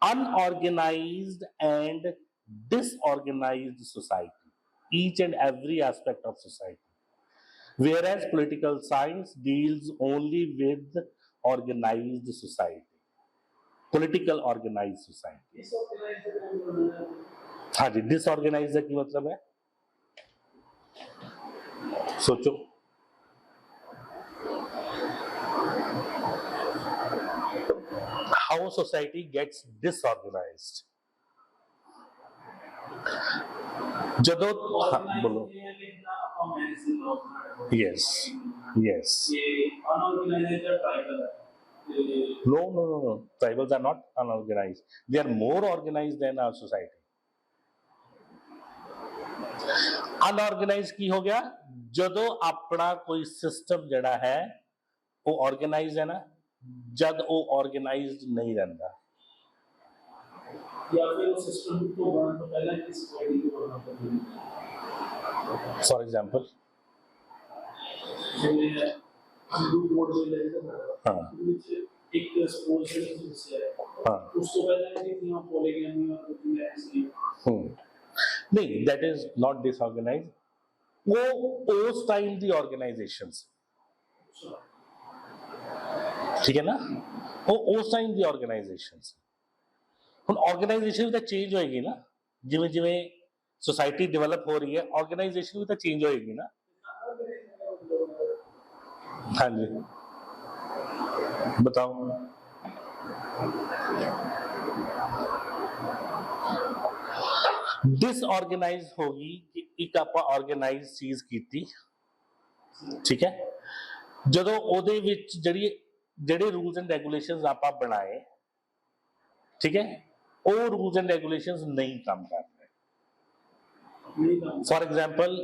S1: unorganized and disorganized society, each and every aspect of society, whereas political science deals only with organized society, political organized society। हाँ जी, disorganise की मतलब है, सोचो, how society gets disorganized। ਜਦੋਂ बोलो, yes yes, no, tribals are not unorganized, they are more organized than our society। Unorganised की हो गया ਜਦੋਂ ਆਪਣਾ ਕੋਈ ਸਿਸਟਮ ਜਿਹੜਾ ਹੈ ਉਹ ਆਰਗੇਨਾਈਜ਼ ਹੈ ਨਾ, ਜਦ ਉਹ ਆਰਗੇਨਾਈਜ਼ਡ ਨਹੀਂ ਰਹਿੰਦਾ,
S2: या फिर उस सिस्टम को बनाने से पहले किस बॉडी को बनाना पड़ेगा।
S1: फॉर एग्जांपल
S2: ग्रुप मोड में लेकर
S1: हाँ
S2: एक स्पोर्ट्स से
S1: हाँ
S2: उसको पहले नहीं थी वहाँ पॉलीगैमी और कुछ ऐसी
S1: नहीं, दैट इज नॉट डिसऑर्गेनाइज, वो उस टाइम दी ऑर्गेनाइजेशंस, ठीक है ना, वो उस टाइम दी ऑर्गेनाइजेशंस। ਹੁਣ ਆਰਗੇਨਾਈਜੇਸ਼ਨ ਵੀ ਤਾਂ ਚੇਂਜ ਹੋਏਗੀ ਨਾ, ਜਿਵੇਂ ਜਿਵੇਂ सोसाइटी डेवलप हो रही है, ऑर्गेनाइजेशन भी तो चेंज होएगी ना। हाँ जी बताओ। डिसऑर्गेनाइज होगी कि एक आप ऑर्गेनाइज चीज कीती, ठीक है, ਜਦੋਂ ਉਹਦੇ ਵਿੱਚ ਜਿਹੜੇ रूल्स एंड रेगुलेशंस ਆਪਾਂ ਬਣਾਏ, ठीक है, वो रूल्स एंड रेगुलेशंस नहीं काम कर रहे। For example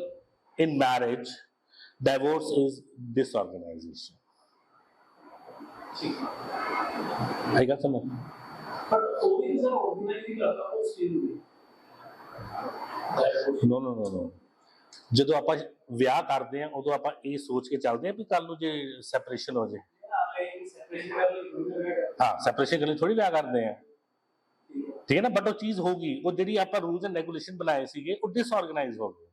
S1: in marriage divorce is disorganisation, आएगा समझ? नो नो नो नो, ਜਦੋਂ ਆਪਾਂ ਵਿਆਹ ਕਰਦੇ ਆ ਉਦੋਂ ਆਪਾਂ ਇਹ ਸੋਚ ਕੇ ਚੱਲਦੇ ਆ ਵੀ ਕੱਲ ਨੂੰ ਜੇ ਸੈਪਰੇਸ਼ਨ ਹੋ ਜਾਏ, ਹਾਂ ਸੈਪਰੇਸ਼ਨ ਕਰਨ ਲਈ ਥੋੜੀ ਵਿਆਹ ਕਰਦੇ ਆ, ठीक है ना, बट वो चीज होगी, वो जी आप रूल्स एंड रेगुलेशन बनाए थे वो डिसऑर्गेनाइज हो गए,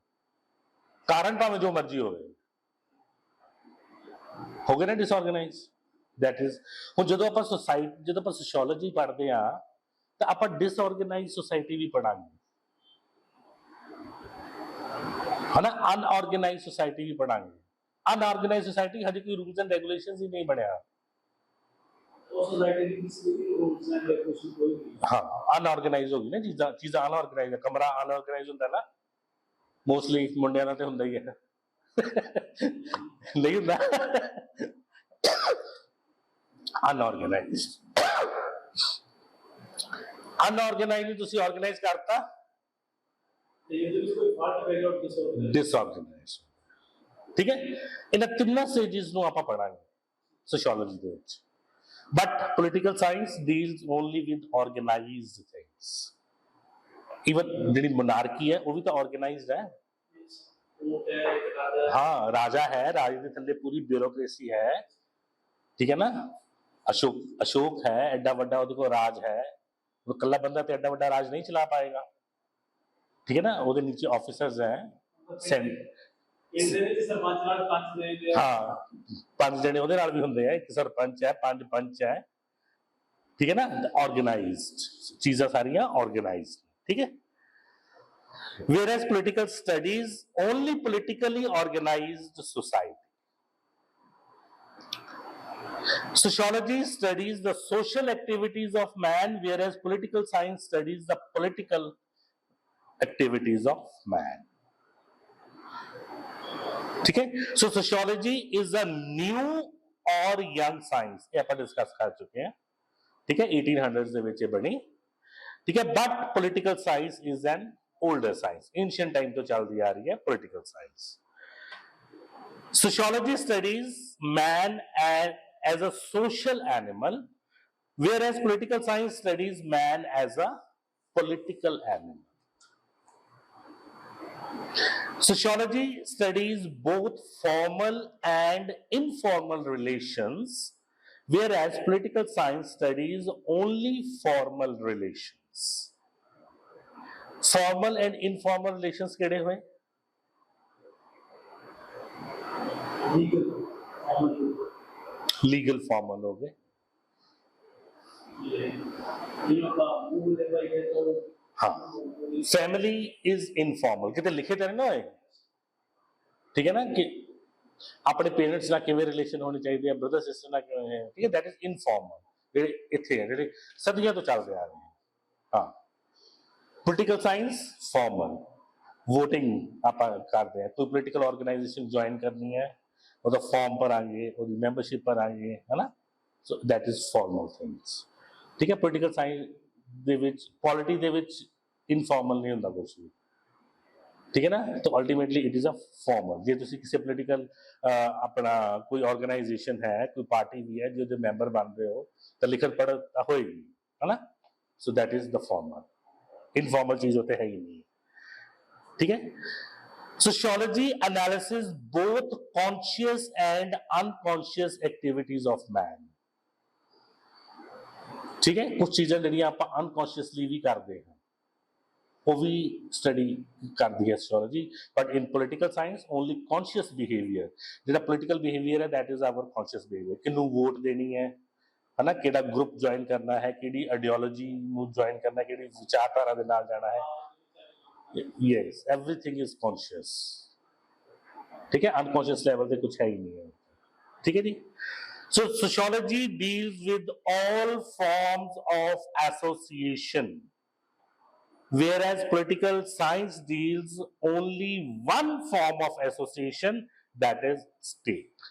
S1: कारण भावे जो मर्जी हो गए ना डिसऑर्गेनाइज। दैट इज हम जो आप सोसाइटी जो आप सोशियोलॉजी पढ़ते हैं तो आप डिसऑर्गेनाइज सोसाइटी भी पढ़ांगे, है ना, अनऑर्गेनाइज सोसाइटी भी पढ़ांगे। अनऑर्गेनाइज सोसाइटी हजे कोई रूल्स एंड रेगुलेशन ही नहीं बनया, हाँ अनऑर्गेनाइज होगी ना चीज़ा अनऑर्गेनाइज है, कमरा अनऑर्गेनाइज होता है ना, मोस्टली मुंडिया तो होंदा ही है नहीं होंदा अनऑर्गेनाइज तुसी ऑर्गेनाइज करता डिसऑर्गेनाइज, ठीक है। इन तीनों स्टेजेस नूं आपां पढ़ांगे सोशियोलॉजी दे विच, but political science deals only with organized things। even जिहड़ी monarchy है वो भी तो organized है, हाँ राजा है, राजे के थल्ले पूरी ब्यूरोक्रेसी है, ठीक है ना, अशोक है, एडा वड्डा उहदे कोल राज है, वो कल्ला बंदा तो एडा वड्डा राज नहीं चला पाएगा, ठीक है ना, उहदे नीचे ऑफिसर्स हैं, हाँ 5 जने ਉਹਦੇ ਨਾਲ ਵੀ ਹੁੰਦੇ ਆ, ਇੱਕ ਸਰਪੰਚ ਹੈ, 5 ਪੰਚ ਹੈ, ठीक है ना, ऑर्गेनाइज्ड चीज़ें सारियां ऑर्गेनाइज्ड, ठीक है। whereas political studies only politically organized society। sociology studies the social activities of man, whereas political science studies the political activities of man। ठीक है. So sociology is a new और यंग साइंस, ये ਆਪਾਂ discuss कर चुके हैं. ठीक है, 1800s ਦੇ ਵਿੱਚ ਇਹ ਬਣੀ. ठीक है, but political science is an older science, ancient time तो चलती आ रही है political science. Sociology studies man as a social animal, whereas political science studies man as a political animal. Sociology studies both formal and informal relations, whereas political science studies only formal relations. Formal and informal relations केड़े हुए? Legal formal हो गए. हाँ, family is informal, कितने लिखे तो ना है. ठीक है ना, कि अपने पेरेंट्स ना किवें रिलेशन होने चाहिए, ब्रदर सिस्टर ना किवें है. ठीक है, दैट इज इनफॉर्मल. ਜਿਹੜੇ ਇੱਥੇ ਹੈ, ਜਿਹੜੇ ਸਦੀਆਂ ਤੋਂ ਚੱਲਦੇ ਆ ਰਹੇ हैं. हाँ, ਪੋਲੀਟੀਕਲ ਸਾਇੰਸ ਫਾਰਮਲ, वोटिंग आप करते हैं, कोई पोलिटिकल ऑर्गेनाइजेशन ज्वाइन करनी है, ਉਹਦਾ ਫਾਰਮ ਭਰਾਂਗੇ, ਉਹਦੀ ਮੈਂਬਰਸ਼ਿਪ ਭਰਾਂਗੇ, ਹੈ ਨਾ. So that is formal things. ਠੀਕ ਹੈ, ਪੋਲੀਟੀਕਲ ਸਾਇੰਸ ਦੇ ਵਿੱਚ, ਪੋਲਿਟੀ ਦੇ ਵਿੱਚ ਇਨਫਾਰਮਲ ਨਹੀਂ ਹੁੰਦਾ ਕੁਝ ਵੀ. ਠੀਕ ਹੈ ਨਾ. ਤਾਂ ultimately it is a formal. ਜੇ ਤੁਸੀਂ ਕਿਸੇ ਪੋਲੀਟੀਕਲ ਆਪਣਾ ਕੋਈ ਆਰਗੇਨਾਈਜੇਸ਼ਨ ਹੈ, ਕੋਈ ਪਾਰਟੀ ਵੀ ਹੈ, ਜਿਹਦੇ ਮੈਂਬਰ ਬਣ ਰਹੇ ਹੋ, ਤਾਂ ਲਿਖਤ ਪੜ੍ਹ ਤਾਂ ਹੋਏਗੀ, ਹੈ ਨਾ. So that is the formal. Informal ਚੀਜ਼ ਉੱਥੇ ਹੈ ਹੀ ਨਹੀਂ. ठीक है. Sociology analyzes both conscious and unconscious activities of man. ठीक है, कुछ चीजें ਜਿਹੜੀਆਂ ਆਪਾਂ unconsciously ਵੀ ਕਰਦੇ ਹਾਂ, ਉਹ ਵੀ ਸਟੱਡੀ ਕਰਦੀ ਹੈ sociology. but in political science only conscious behavior, ਜਿਹੜਾ political behavior ਹੈ, that is our conscious behavior. ਕਿਹਨੂੰ ਵੋਟ ਦੇਣੀ ਹੈ ਨਾ, ਕਿਹੜਾ ਗਰੁੱਪ ਜੁਆਇਨ ਕਰਨਾ ਹੈ, ਕਿਹੜੀ ਆਈਡੀਓਲੋਜੀ ਨੂੰ ਜੁਆਇਨ ਕਰਨਾ, ਕਿਹੜੀ ਵਿਚਾਰਧਾਰਾ ਦੇ ਨਾਲ ਜਾਣਾ ਹੈ. Yes, everything is conscious. ठीक है, unconscious level पे कुछ है ही नहीं है. ठीक है जी. So sociology deals with all forms of association, whereas political science deals only one form of association, that is state.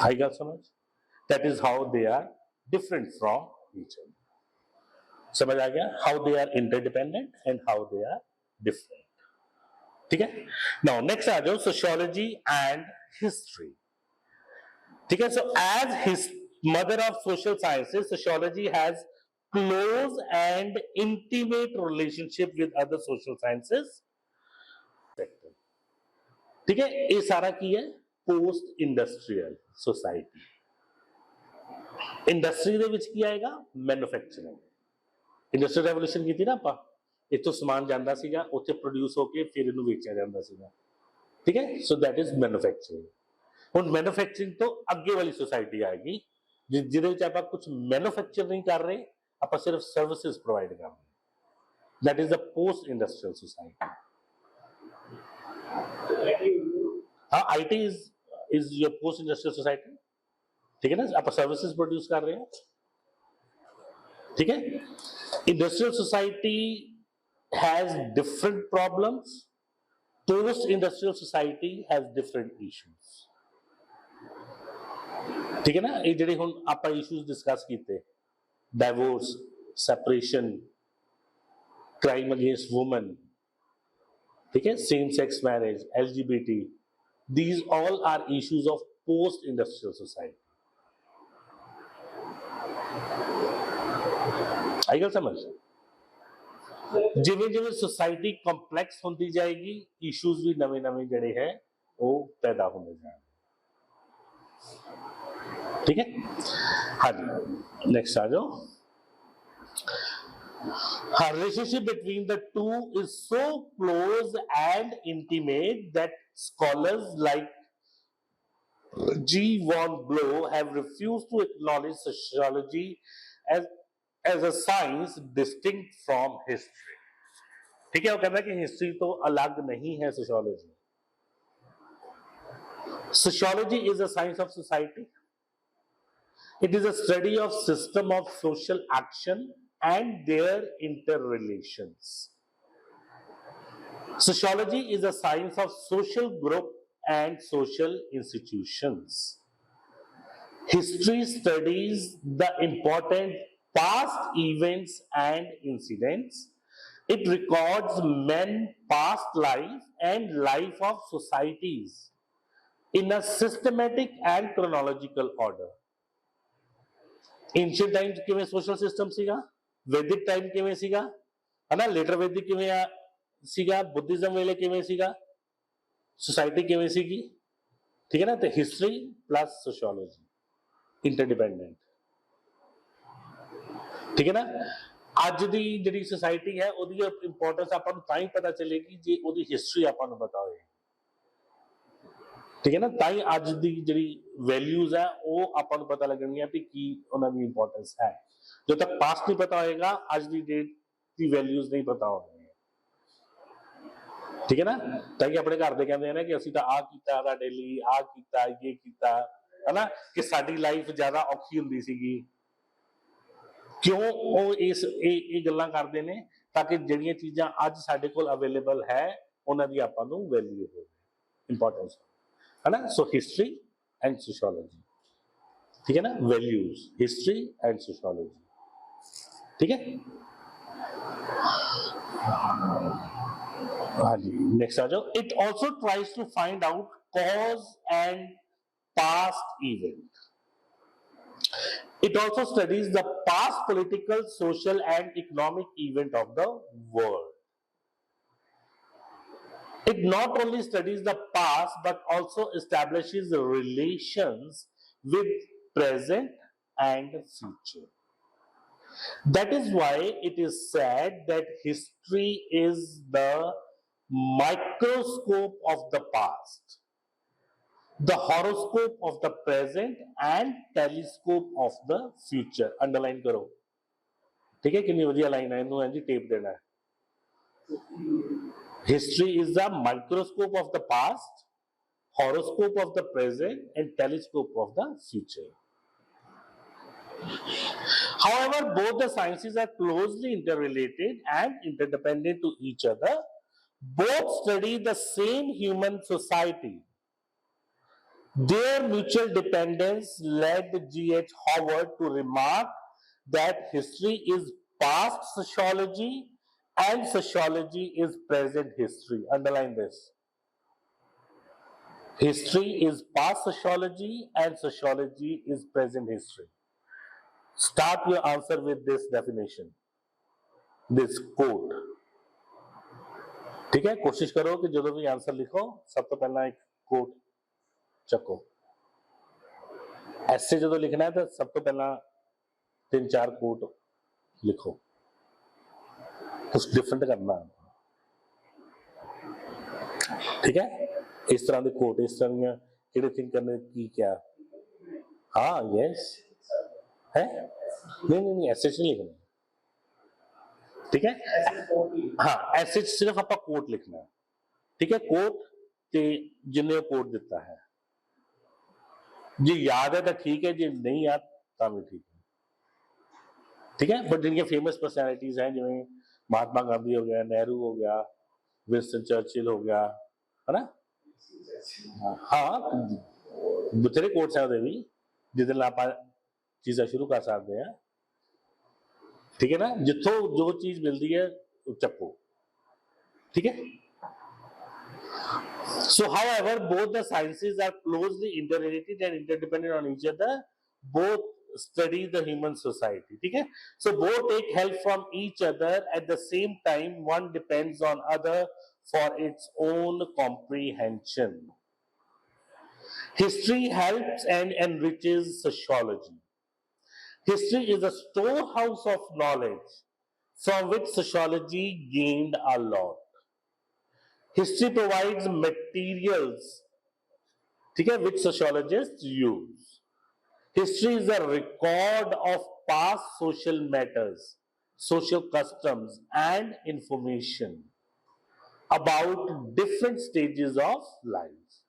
S1: I got so much. That is how they are different from each other. समझ आ गया, how they are interdependent and how they are different. ठीक है. Now next आ जाओ, sociology and history. ठीक है. So as mother of social sciences, sociology has close and intimate relationship with other social sciences. ठीक है, ये सारा की है पोस्ट इंडस्ट्रियल सोसाइटी. इंडस्ट्री ਦੇ ਵਿੱਚ ਕੀ ਆਏਗਾ? ਮੈਨੂਫੈਕਚਰਿੰਗ. ਇੰਡਸਟਰੀਅਲ ਰੈਵੋਲੂਸ਼ਨ ਕੀਤੀ ਨਾ ਆਪਾਂ, ਇੱਥੋਂ ਸਮਾਨ ਜਾਂਦਾ ਸੀਗਾ, ਉੱਥੇ ਪ੍ਰੋਡਿਊਸ ਹੋ ਕੇ ਫਿਰ ਇਹਨੂੰ ਵੇਚਿਆ ਜਾਂਦਾ ਸੀਗਾ. ਠੀਕ ਹੈ. So that is manufacturing. ਹੁਣ ਮੈਨੂਫੈਕਚਰਿੰਗ ਤੋਂ ਅੱਗੇ ਵਾਲੀ ਸੋਸਾਇਟੀ ਆਏਗੀ, ਜਿਹਦੇ ਵਿੱਚ ਆਪਾਂ ਕੁਝ ਮੈਨੂਫੈਕਚਰ ਨਹੀਂ ਕਰ ਰਹੇ, ਆਪਾਂ ਸਿਰਫ ਸਰਵਿਸਿਜ਼ ਪ੍ਰੋਵਾਈਡ ਕਰ ਰਹੇ. That is the post industrial society. हाँ, IT is your post industrial society. ठीक है ना, आप सर्विसेज प्रोड्यूस कर रहे हैं. ठीक है. Industrial society has different problems, post industrial society has different issues. ठीक है ना. ये ਜਿਹੜੇ ਹੁਣ ਆਪਾਂ ਇਸ਼ੂਜ਼ ਡਿਸਕਸ ਕੀਤੇ, divorce, separation, crime against women, ठीक है, same sex marriage, LGBT, these all are issues of post industrial society. आई गल समझ. जिवें जिवें सोसाइटी कंपलैक्स होती जाएगी, इश्यूज भी नवे नवे जड़े हैं वो पैदा होने जाएंगे. ठीक है. हाँ जी, नेक्स्ट आ जाओ. Her relationship between the two is so close and intimate that scholars like G. von Blow have refused to acknowledge sociology as a science distinct from history. ठीक है, वो कहता है कि हिस्ट्री तो अलग नहीं है sociology. Sociology is a science of society. It is a study of system of social action and their interrelations. Sociology is a science of social group and social institutions. History studies the important past events and incidents. It records men past life and life of societies in a systematic and chronological order. Ancient times ਕਿਵੇਂ social system ਸੀਗਾ, Vedic time ਕਿਵੇਂ ਸੀਗਾ, है ना, later Vedic ਕਿਵੇਂ ਸੀਗਾ, Buddhism ਵੇਲੇ ਕਿਵੇਂ ਸੀਗਾ, society ਕਿਵੇਂ ਸੀਗੀ, ठीक है ना, तो history plus sociology interdependent, ठीक है ना। ਅੱਜ ਦੀ ਜਿਹੜੀ ਸੋਸਾਇਟੀ ਹੈ ਉਹਦੀ ਇੰਪੋਰਟੈਂਸ ਆਪਾਂ ਨੂੰ ਤਾਂ ਹੀ ਪਤਾ ਚੱਲੇਗੀ ਜੇ ਉਹਦੀ ਹਿਸਟਰੀ ਆਪਾਂ ਨੂੰ ਪਤਾ ਹੋਏ, ਠੀਕ ਹੈ ਨਾ, ਤਾਂ ਹੀ ਅੱਜ ਦੀ ਜਿਹੜੀ ਵੈਲਿਊਜ਼ ਹੈ ਉਹ ਆਪਾਂ ਨੂੰ ਪਤਾ ਲੱਗਣਗੀਆਂ ਵੀ ਕੀ ਉਹਨਾਂ ਦੀ ਇੰਪੋਰਟੈਂਸ ਹੈ। ਜਦੋਂ ਤੱਕ ਪਾਸਟ ਨਹੀਂ ਪਤਾ ਹੋਏਗਾ ਅੱਜ ਦੀ ਡੇਟ ਦੀ ਵੈਲਿਊਜ਼ ਨਹੀਂ ਪਤਾ ਹੋਣਗੀਆਂ, ਠੀਕ ਹੈ ਨਾ। ਤਾਂ ਹੀ ਆਪਣੇ ਘਰ ਦੇ ਕਹਿੰਦੇ ਨੇ ਕਿ ਅਸੀਂ ਤਾਂ ਆਹ ਕੀਤਾ ਸਾਡੇ ਲਈ, ਆਹ ਕੀਤਾ, ਇਹ ਕੀਤਾ, ਹੈ ਨਾ, ਕਿ ਸਾਡੀ ਲਾਈਫ ਜ਼ਿਆਦਾ ਔਖੀ ਹੁੰਦੀ ਸੀਗੀ। ਕਿਉਂ ਉਹ ਇਹ ਗੱਲਾਂ ਕਰਦੇ ਨੇ ਤਾਂ ਕਿ ਜਿਹੜੀਆਂ ਚੀਜ਼ਾਂ ਅੱਜ ਸਾਡੇ ਕੋਲ ਅਵੇਲੇਬਲ ਹੈ ਉਹਨਾਂ ਦੀ ਆਪਾਂ ਨੂੰ ਵੈਲਿਊ ਹੋਵੇ, ਇੰਪੋਰਟੈਂਸ, है ना। सो हिस्ट्री एंड सोशियोलॉजी, ठीक है ना, वैल्यूज, हिस्ट्री एंड सोशियोलॉजी, ठीक है। हाँ जी, नेक्स्ट आ जाओ। It also tries to find out cause and past event. It also studies the past political, social and economic event of the world. It not only studies the past but also establishes relations with present and future. That is why it is said that history is the microscope of the past, the horoscope of the present and telescope of the future. Underline करो, ठीक है, कितनी बढ़िया line है, इन्होंने जी tape देना है। History is the microscope of the past, horoscope of the present, and telescope of the future. However, both the sciences are closely interrelated and interdependent to each other. Both study the same human society. Their mutual dependence led G.H. Howard to remark that history is past sociology and sociology is present history. Underline this. History is past sociology and sociology is present history. Start your answer with this definition, this quote. ठीक है, कोशिश करो कि जो भी answer लिखो सब तो पहला एक कोट चको। ऐसे जो लिखना है तो सब तो पहला 3-4 कोट लिखो, कुछ डिफरेंट करना, ठीक है। इस तरह के कोट, इस तरह किहड़े थिंक करने की क्या, हाँ यस है, नहीं ऐसे नहीं लिखना, ठीक है, हाँ ऐसे सिर्फ आप कोट लिखना, ठीक है। कोट ते जिन्हें कोट दिता है जी याद है तो ठीक है, जी नहीं याद तो भी ठीक है, ठीक है। बट जिनके फेमस पर्सनैलिटीज हैं जिवें महात्मा गांधी हो गया, नेहरू हो गया, विंस्टन चर्चिल हो गया, है ना, हाँ बथेरे कोट्स हैं ਉਹਦੇ ਵੀ ਜਿਹਦੇ ਆਪਾਂ ਚੀਜ਼ਾਂ ਸ਼ੁਰੂ ਕਰ ਸਕਦੇ ਹਾਂ, ठीक है ना। जिथों जो चीज मिलती है चप्पो, ठीक है। So however both the sciences are closely interrelated and interdependent on each other. Both study the human society, ठीक है। So both take help from each other, at the same time one depends on other for its own comprehension. History helps and enriches sociology. History is a storehouse of knowledge from which sociology gained a lot. History provides materials, ठीक है, which sociologists use. History is a record of past social matters, social customs, and information about different stages of life.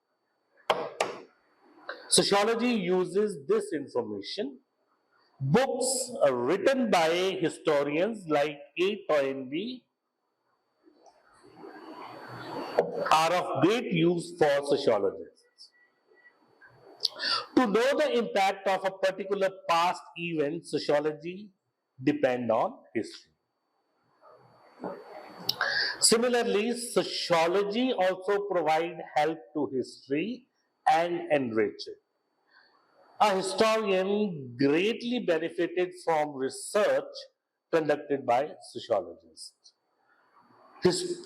S1: Sociology uses this information. Books written by historians like A. Toynbee, are of great use for sociologists. To know the impact of a particular past event, sociology depend on history. Similarly, sociology also provide help to history and enrich it. A historian greatly benefited from research conducted by sociologists.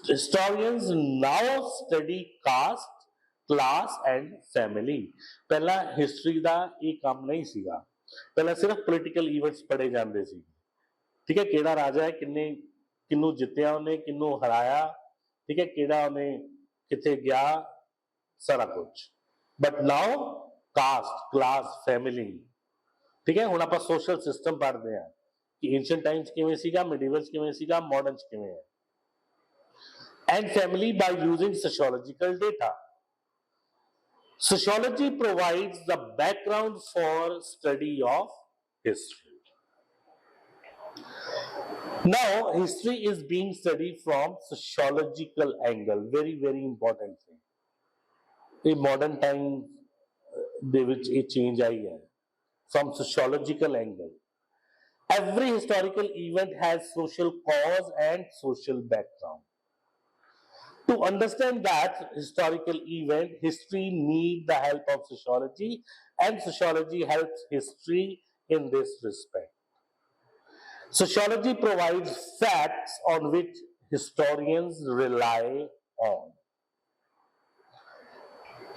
S1: Historians now study caste, class and family. पहला history ਦਾ ਇਹ ਕੰਮ ਨਹੀਂ ਸੀਗਾ, ਪਹਿਲਾਂ ਸਿਰਫ political events ਪੜ੍ਹੇ ਜਾਂਦੇ ਸੀ, ਠੀਕ ਹੈ, ਕਿਹੜਾ ਰਾਜਾ ਹੈ, ਕਿੰਨੂੰ ਜਿੱਤਿਆ ਉਹਨੇ, ਕਿੰਨੂੰ ਹਰਾਇਆ, ਠੀਕ ਹੈ, ਕਿਹੜਾ ਉਹਨੇ ਕਿੱਥੇ ਗਿਆ, ਸਾਰਾ ਕੁਝ। But now caste, class, family, ਠੀਕ ਹੈ। ਹੁਣ ਆਪਾਂ ਸੋਸ਼ਲ ਸਿਸਟਮ ਪੜ੍ਹਦੇ ਹਾਂ ਕਿ ਐਂਸ਼ੀਅੰਟ ਟਾਈਮਸ ਕਿਵੇਂ ਸੀਗਾ, ਮਿਡੀਵਲ ਕਿਵੇਂ ਸੀਗਾ, ਮਾਡਰਨ ਕਿਵੇਂ ਹੈ, and family by using sociological data. Sociology provides the background for study of history. Now, history is being studied from sociological angle. Very, very important thing. In modern time, ਦੇ ਵਿੱਚ ਇਹ change ਆਈ ਹੈ from sociological angle. Every historical event has social cause and social background. To understand that historical event, history needs the help of sociology, and sociology helps history in this respect. Sociology provides facts on which historians rely on.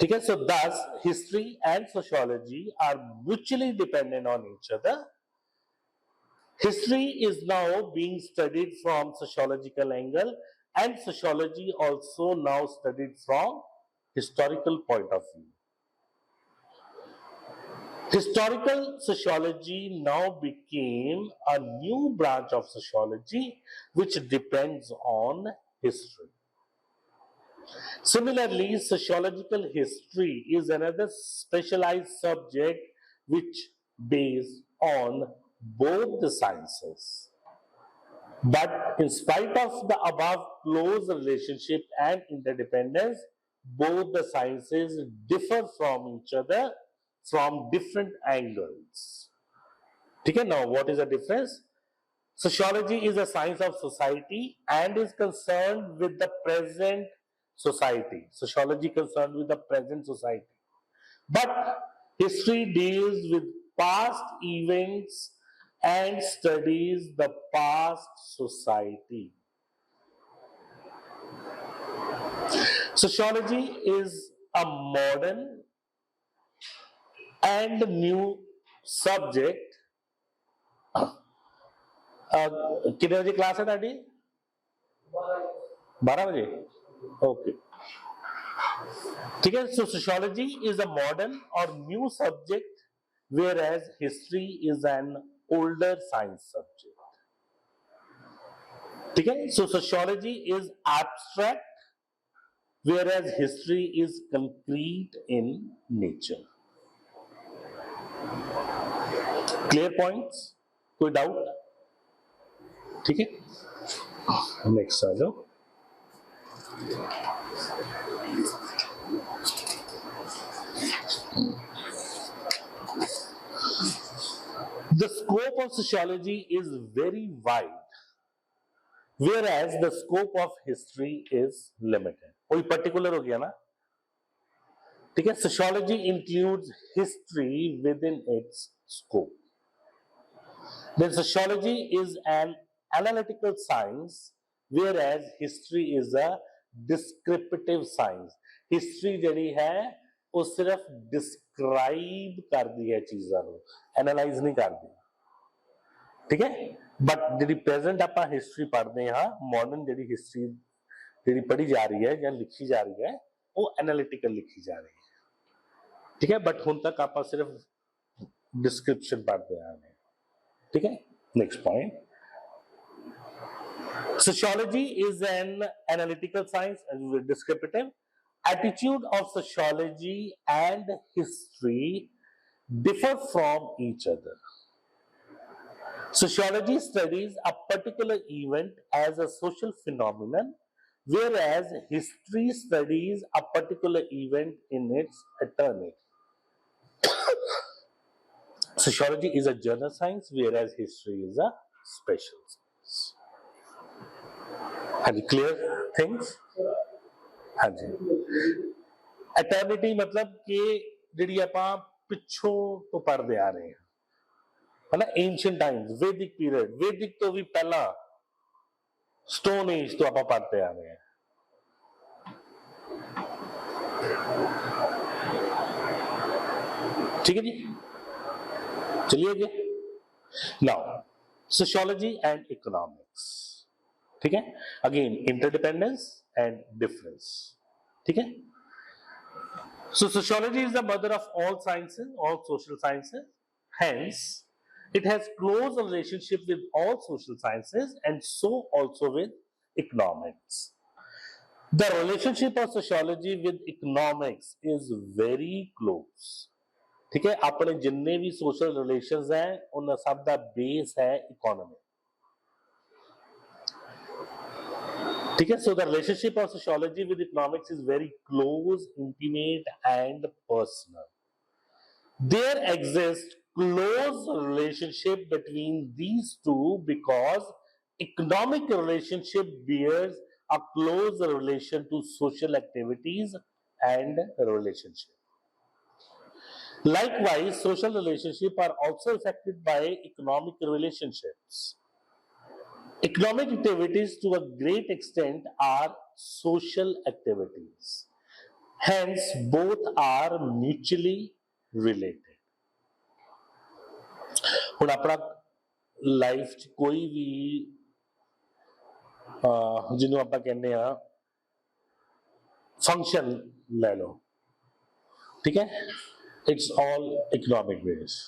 S1: Okay, so thus history and sociology are mutually dependent on each other. History is now being studied from sociological angle, and sociology also now studied from historical point of view. Historical sociology now became a new branch of sociology which depends on history. Similarly, sociological history is another specialized subject which based on both the sciences. But in spite of the above close relationship and interdependence, both the sciences differ from each other from different angles. Okay, now what is the difference? Sociology is a science of society and is concerned with the present society. Sociology concerned with the present society. But history deals with past events and studies the past society. Sociology is a modern and new subject. कितने बजे class है ताड़ी? 12 बजे? Okay. ठीक है, so sociology is a modern or new subject, whereas history is an older science subject. Okay, so sociology is abstract, whereas history is concrete in nature. Clear points? कोई doubt? ठीक है, next आ जाओ. The scope of sociology is very wide, whereas the scope of history is limited. कोई particular हो गया ना? ठीक है, sociology includes history within its scope. Then sociology is an analytical science, whereas history is a descriptive science. History ਜਿਹੜੀ ਹੈ ਉਹ ਸਿਰਫ ਡਿਸਕ੍ਰਾਈਬ ਕਰਦੀ ਹੈ ਚੀਜ਼ਾਂ ਨੂੰ, ਐਨਾਲਾਈਜ਼ ਨਹੀਂ ਕਰਦੀ, ਠੀਕ ਹੈ। ਬਟ ਜਿਹੜੀ ਪ੍ਰੈਜ਼ੈਂਟ ਆਪਾਂ ਹਿਸਟਰੀ ਪੜ੍ਹਦੇ ਹਾਂ, ਮਾਡਰਨ ਜਿਹੜੀ ਹਿਸਟਰੀ ਜਿਹੜੀ ਪੜ੍ਹੀ ਜਾ ਰਹੀ ਹੈ ਜਾਂ ਲਿਖੀ ਜਾ ਰਹੀ ਹੈ, ਉਹ ਐਨਾਲਿਟਿਕਲ ਲਿਖੀ ਜਾ ਰਹੀ ਹੈ, ਠੀਕ ਹੈ। ਬਟ ਹੁਣ ਤੱਕ ਆਪਾਂ ਸਿਰਫ ਡਿਸਕ੍ਰਿਪਸ਼ਨ ਪੜ੍ਹਦੇ ਆ ਰਹੇ, ਠੀਕ ਹੈ। Next point, sociology is an analytical science and descriptive. Attitude of sociology and history differ from each other. Sociology studies a particular event as a social phenomenon, whereas history studies a particular event in its eternity. Sociology is a general science, whereas history is a special science. हाँ जी, clear things? हाँ जी. Eternity मतलब कि ਜਿਹੜੀ ਆਪਾਂ ਪਿੱਛੋਂ ਤੋਂ ਪੜਦੇ ਆ ਰਹੇ ਹਾਂ, है ना, एंशियंट टाइम्स, वैदिक पीरियड, वैदिक तो भी पहला स्टोन एज तो आप पढ़ते आ रहे हैं. ठीक है जी, चलिए जी. Now sociology and economics. ठीक है, अगेन इंटरडिपेंडेंस एंड डिफरेंस. ठीक है. So sociology is the mother of all sciences, all social sciences. Hence, it has close relationship with all social sciences and so also with economics. The relationship of sociology with economics is very close. ठीक है, अपने जितने भी social relations हैं उन सब का base है इकोनॉमी. ठीक है. So the relationship of sociology with economics is very close, intimate and personal. There exists close relationship between these two because economic relationship bears a close relation to social activities and relationship. Likewise, social relationships are also affected by economic relationships. Economic activities to a great extent are social activities. Hence, both are mutually related. ਹੁਣ ਆਪਣਾ life 'ਚ ਕੋਈ ਵੀ ਜਿਹਨੂੰ ਆਪਾਂ ਕਹਿੰਦੇ ਆ function ਲੈ ਲਓ, ਠੀਕ ਹੈ, ਇਟਸ ਆਲ ਇਕਨੋਮਿਕ ਬੇਸ.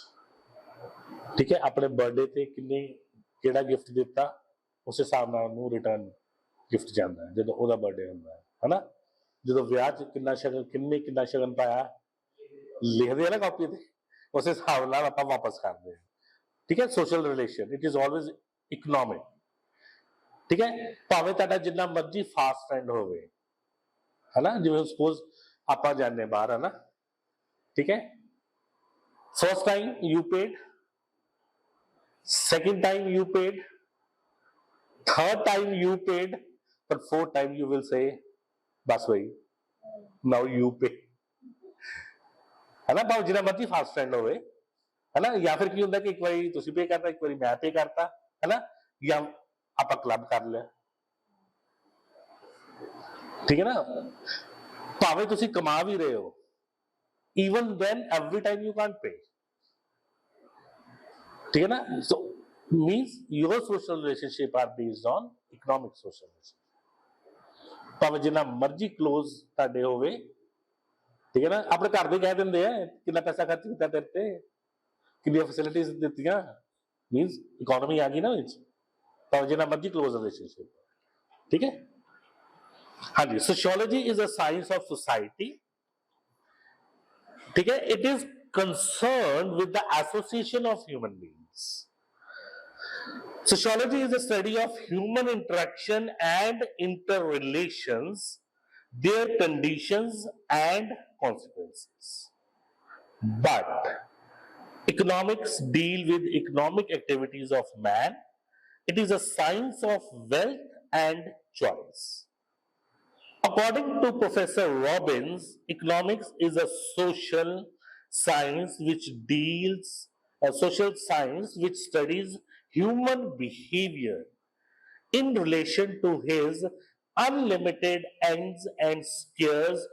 S1: ਠੀਕ ਹੈ. ਆਪਣੇ ਬਰਥਡੇ ਤੇ ਕਿਹੜਾ ਗਿਫਟ ਦਿੱਤਾ, ਉਸ ਹਿਸਾਬ ਨਾਲ ਉਹਨੂੰ ਰਿਟਰਨ ਗਿਫਟ ਜਾਂਦਾ ਹੈ ਜਦੋਂ ਉਹਦਾ ਬਰਥਡੇ ਹੁੰਦਾ ਹੈ, ਹਨਾ. ਜਦੋਂ ਵਿਆਹ 'ਚ ਕਿੰਨਾ ਸ਼ਗਨ ਪਾਇਆ ਲਿਖਦੇ ਆ ਨਾ ਕਾਪੀ ਤੇ, ਉਸ ਹਿਸਾਬ ਨਾਲ ਆਪਾਂ ਵਾਪਸ ਕਰਦੇ ਹਾਂ. ਠੀਕ ਹੈ. Social relation it is always economic. ਠੀਕ ਹੈ. ਭਾਵੇਂ ਤੁਹਾਡਾ ਜਿੰਨਾ ਮਰਜ਼ੀ ਫਾਸਟ ਫਰੈਂਡ ਹੋਵੇ, ਹਨਾ, ਜਿਵੇਂ ਸਪੋਜ਼ ਆਪਾਂ ਜਾਂਦੇ ਬਾਹਰ, ਹਨਾ, ਠੀਕ ਹੈ, first time you paid, second time you paid, third time you paid, but fourth time you will say bas bhai now you pay, है ना. भाव जिन्ना मर्जी फास्ट फ्रेंड होवे, है ना, या फिर की होंदा कि एक बारी तुसी पे करता, एक बारी मैं पे करता, है ना, या आपा क्लब कर लिया. ठीक है ना. भावे तुसी कमा भी रहे हो, even then every time you can't pay. ठीक है ना. So means your social relationship are based on economic social relationship. ਭਾਵੇਂ ਜਿੰਨਾ ਮਰਜ਼ੀ ਕਲੋਜ਼ ਤੁਹਾਡੇ ਹੋਵੇ, ਠੀਕ ਹੈ ਨਾ. ਆਪਣੇ ਘਰ ਦੇ ਕਹਿ ਦਿੰਦੇ ਆ ਕਿੰਨਾ ਪੈਸਾ ਖਰਚ ਕੀਤਾ ਤੇਰੇ ਤੇ, ਕਿੰਨੀਆਂ ਫੈਸਿਲਿਟੀਜ਼ ਦਿੱਤੀਆਂ, ਮੀਨਸ ਇਕਨੋਮੀ ਆ ਗਈ ਨਾ ਵਿੱਚ, ਭਾਵੇਂ ਜਿੰਨਾ ਮਰਜ਼ੀ ਕਲੋਜ਼ ਰਿਲੇਸ਼ਨਸ਼ਿਪ. ਠੀਕ ਹੈ. ਹਾਂਜੀ. Sociology is a science of society. ठीक है. It is concerned with the association of human beings. Sociology is a study of human interaction and interrelations, their conditions and consequences. But economics deal with economic activities of man. It is a science of wealth and choice. According to Professor Robbins, economics is a social science which studies human behavior in relation to his unlimited ends and scarce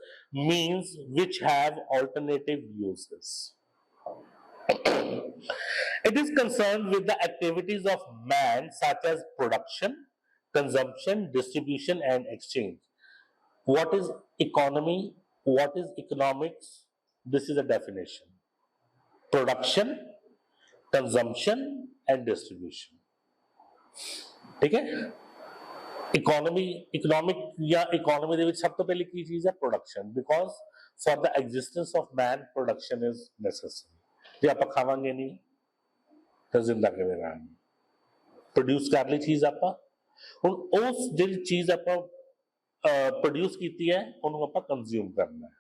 S1: means which have alternative uses. It is concerned with the activities of man such as production, consumption, distribution and exchange. What is economy? What is economics? This is a definition. Production, consumption and distribution. ठीक है. economic या economy ਦੇ ਵਿੱਚ ਸਭ ਤੋਂ ਪਹਿਲੀ ਕੀ ਚੀਜ਼ ਹੈ? production, because for the existence of man production is necessary. ਜੇ ਆਪਾਂ ਖਾਵਾਂਗੇ ਨਹੀਂ ਤਾਂ ਜ਼ਿੰਦਾ ਕਿਵੇਂ ਰਹਾਂਗੇ? ਪ੍ਰੋਡਿਊਸ ਕਰ ਲਈ ਚੀਜ਼ ਆਪਾਂ, ਹੁਣ ਉਸ ਜਿਹੜੀ ਚੀਜ਼ ਆਪਾਂ प्रोड्यूस कीती है ਉਹਨੂੰ ਆਪਾਂ ਕੰਜ਼ਿਊਮ ਕਰਨਾ ਹੈ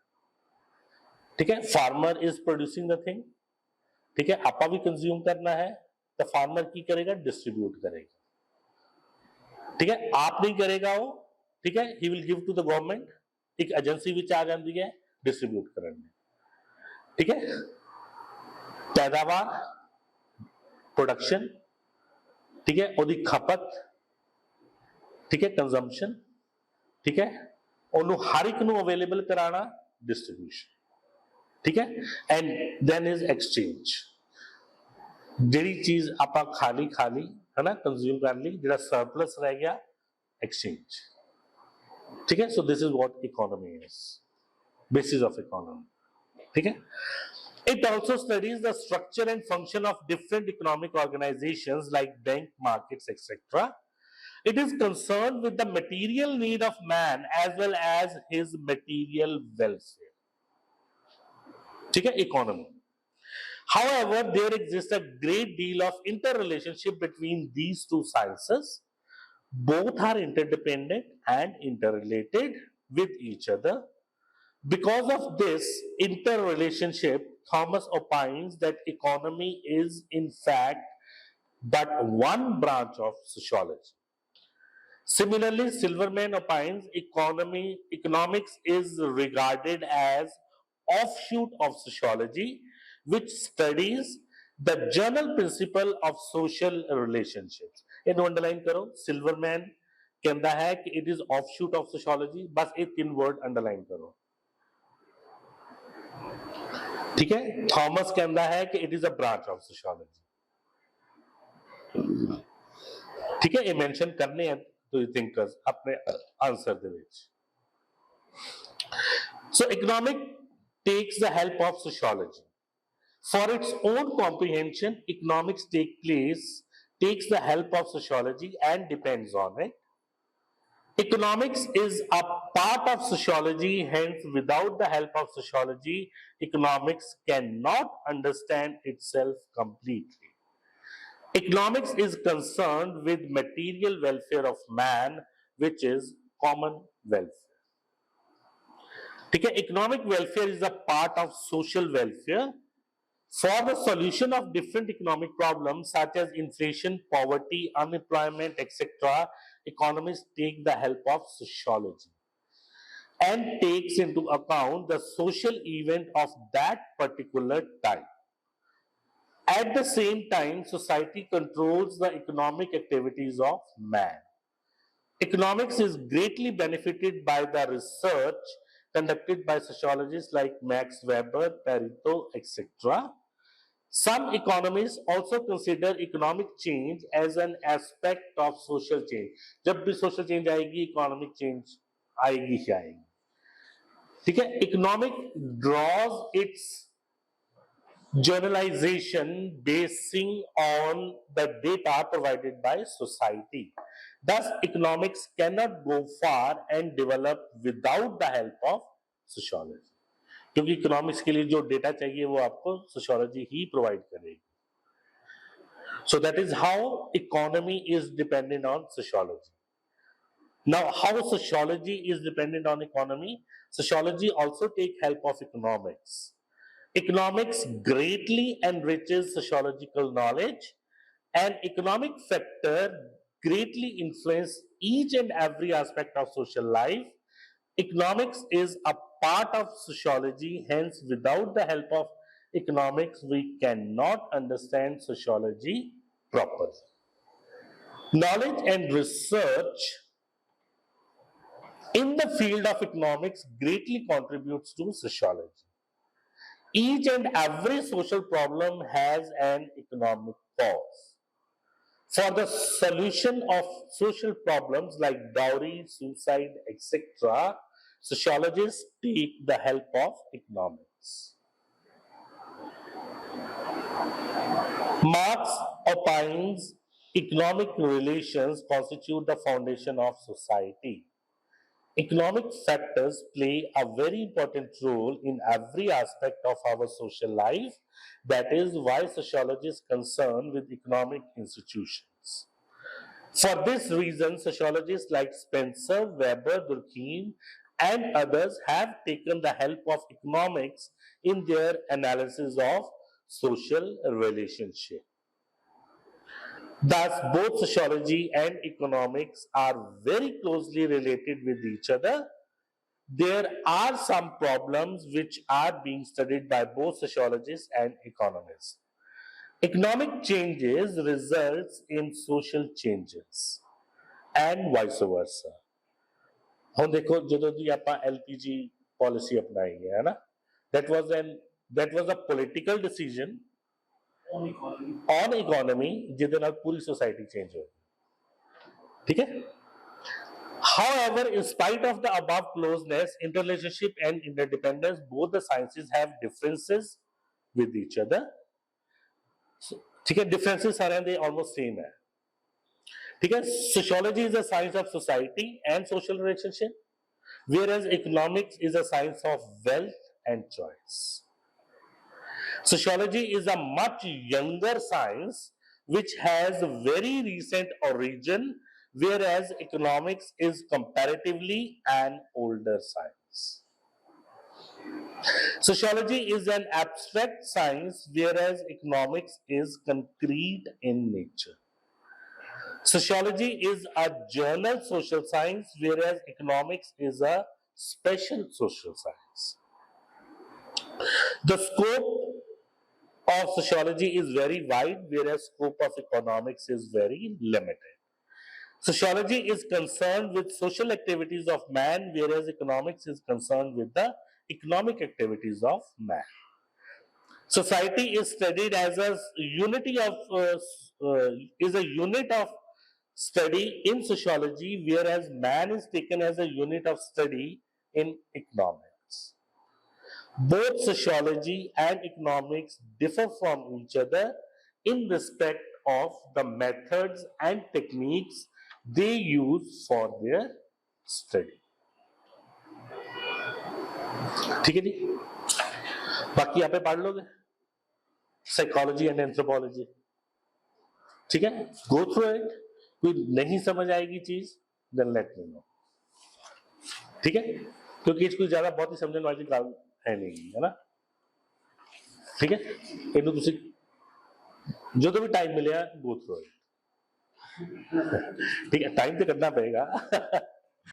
S1: ਠੀਕ ਹੈ farmer is producing the thing ठीक है ਆਪਾਂ भी कंज्यूम करना है तो फार्मर की करेगा डिस्ट्रीब्यूट करेगा ठीक है आप नहीं करेगा वो ठीक है he will give to the government एक एजेंसी विच आ जाती है डिस्ट्रीब्यूट करने ठीक है पैदावार प्रोडक्शन ठीक है ਉਹਦੀ खपत ठीक है कंजम्पशन ठीक है ਉਹਨੂੰ हर एक ਨੂੰ अवेलेबल कराना डिस्ट्रीब्यूशन ठीक है एंड देन इज एक्सचेंज ਜਿਹੜੀ ਚੀਜ਼ ਆਪਾਂ ਖਾਲੀ है ना कंज्यूम कर ली ਜਿਹੜਾ सरप्लस रह गया एक्सचेंज ठीक है so this is what economy is basis of economy ठीक है it also studies the structure and function of different economic organizations like bank markets etc it is concerned with the material need of man as well as his material welfare ठीक है economy however there exists a great deal of interrelationship between these two sciences both are interdependent and interrelated with each other because of this interrelationship Thomas opines that economy is in fact but one branch of sociology similarly Silverman opines economics is regarded as offshoot of sociology which studies the general principle of social relationships इन्हें underline करो Silverman कहता है कि it is offshoot of sociology बस एक 3 word underline करो ठीक है थॉमस कहता है कि it is a branch of sociology ठीक है ये मेंशन करने हैं तो थिंकर्स अपने answer they which so economic takes the help of sociology. For its own comprehension, economics takes the help of sociology and depends on it. Economics is a part of sociology, hence without the help of sociology, economics cannot understand itself completely. Economics is concerned with material welfare of man, which is common welfare. ठीक है economic welfare is a part of social welfare for the solution of different economic problems such as inflation poverty unemployment etcetera economist take the help of sociology and takes into account the social event of that particular time. At the same time, society controls the economic activities of man. Economics is greatly benefited by the research conducted by sociologists like Max Weber, Pareto, etc. Some economists also consider economic change as an aspect of social change. जब भी social change आएगी, economic change आएगी ही आएगी. ठीक है? Economic draws its generalization basing on the data provided by society. Thus, economics cannot go far and develop without the help of sociology. क्योंकि economics के लिए जो डेटा चाहिए वो आपको सोशियोलॉजी ही प्रोवाइड करेगी. So that is how economy is dependent on sociology. Now, how sociology is dependent on economy? Sociology also take help of economics. Economics greatly enriches sociological knowledge, and economic factor greatly influence each and every aspect of social life. Economics is a part of sociology, hence without the help of economics, we cannot understand sociology properly. Knowledge and research in the field of economics greatly contributes to sociology. Each and every social problem has an economic cause. For the solution of social problems like dowry, suicide, etc., sociologists take the help of economics. Marx opines economic relations constitute the foundation of society. Economic factors play a very important role in every aspect of our social life. That is why sociology is concerned with economic institutions. For this reason, sociologists like Spencer, Weber, Durkheim, and others have taken the help of economics in their analysis of social relationship. Thus, both sociology and economics are very closely related with each other. There are some problems which are being studied by both sociologists and economists. Economic changes results in social changes and vice versa. ਹੁਣ ਦੇਖੋ ਜਦੋਂ ਦੀ ਆਪਾਂ LPG policy ਅਪਣਾਈ ਹੈ ਨਾ, that was a political decision
S2: On economy.
S1: on economy ਜਿਹਦੇ ਨਾਲ ਪੂਰੀ society change ਹੋਈ, ਠੀਕ ਹੈ। However, in spite of the above closeness, interrelationship and interdependence, both the sciences have differences with each other. ठीक है, differences सारे दे almost same है, ठीक है। Sociology is a science of society and social relationship, whereas economics is a science of wealth and choice. Sociology is a much younger science which has a very recent origin, whereas economics is comparatively an older science. Sociology is an abstract science, whereas economics is concrete in nature. Sociology is a general social science, whereas economics is a special social science. The scope of sociology is very wide, whereas scope of economics is very limited. Sociology is concerned with social activities of man, whereas economics is concerned with the economic activities of man. Society is studied as a unity of is a unit of study in sociology, whereas man is taken as a unit of study in economics. Both sociology and economics differ from each other in respect of the methods and techniques they use for their study. ठीक है जी, बाकी यहाँ पे पढ़ लोगे psychology and anthropology, ठीक है। Go through it, कोई नहीं समझ आएगी चीज देन लेट मी नो, ठीक है, क्योंकि इसको ज्यादा बहुत ही समझने वाली गल है नहीं, है ना, ठीक है। ਇਹਨੂੰ ਤੁਸੀਂ ਜਦੋਂ ਵੀ ਟਾਈਮ ਮਿਲਿਆ ਗੋ ਥਰੂ ਇਟ, ठीक है, टाइम तो करना पड़ेगा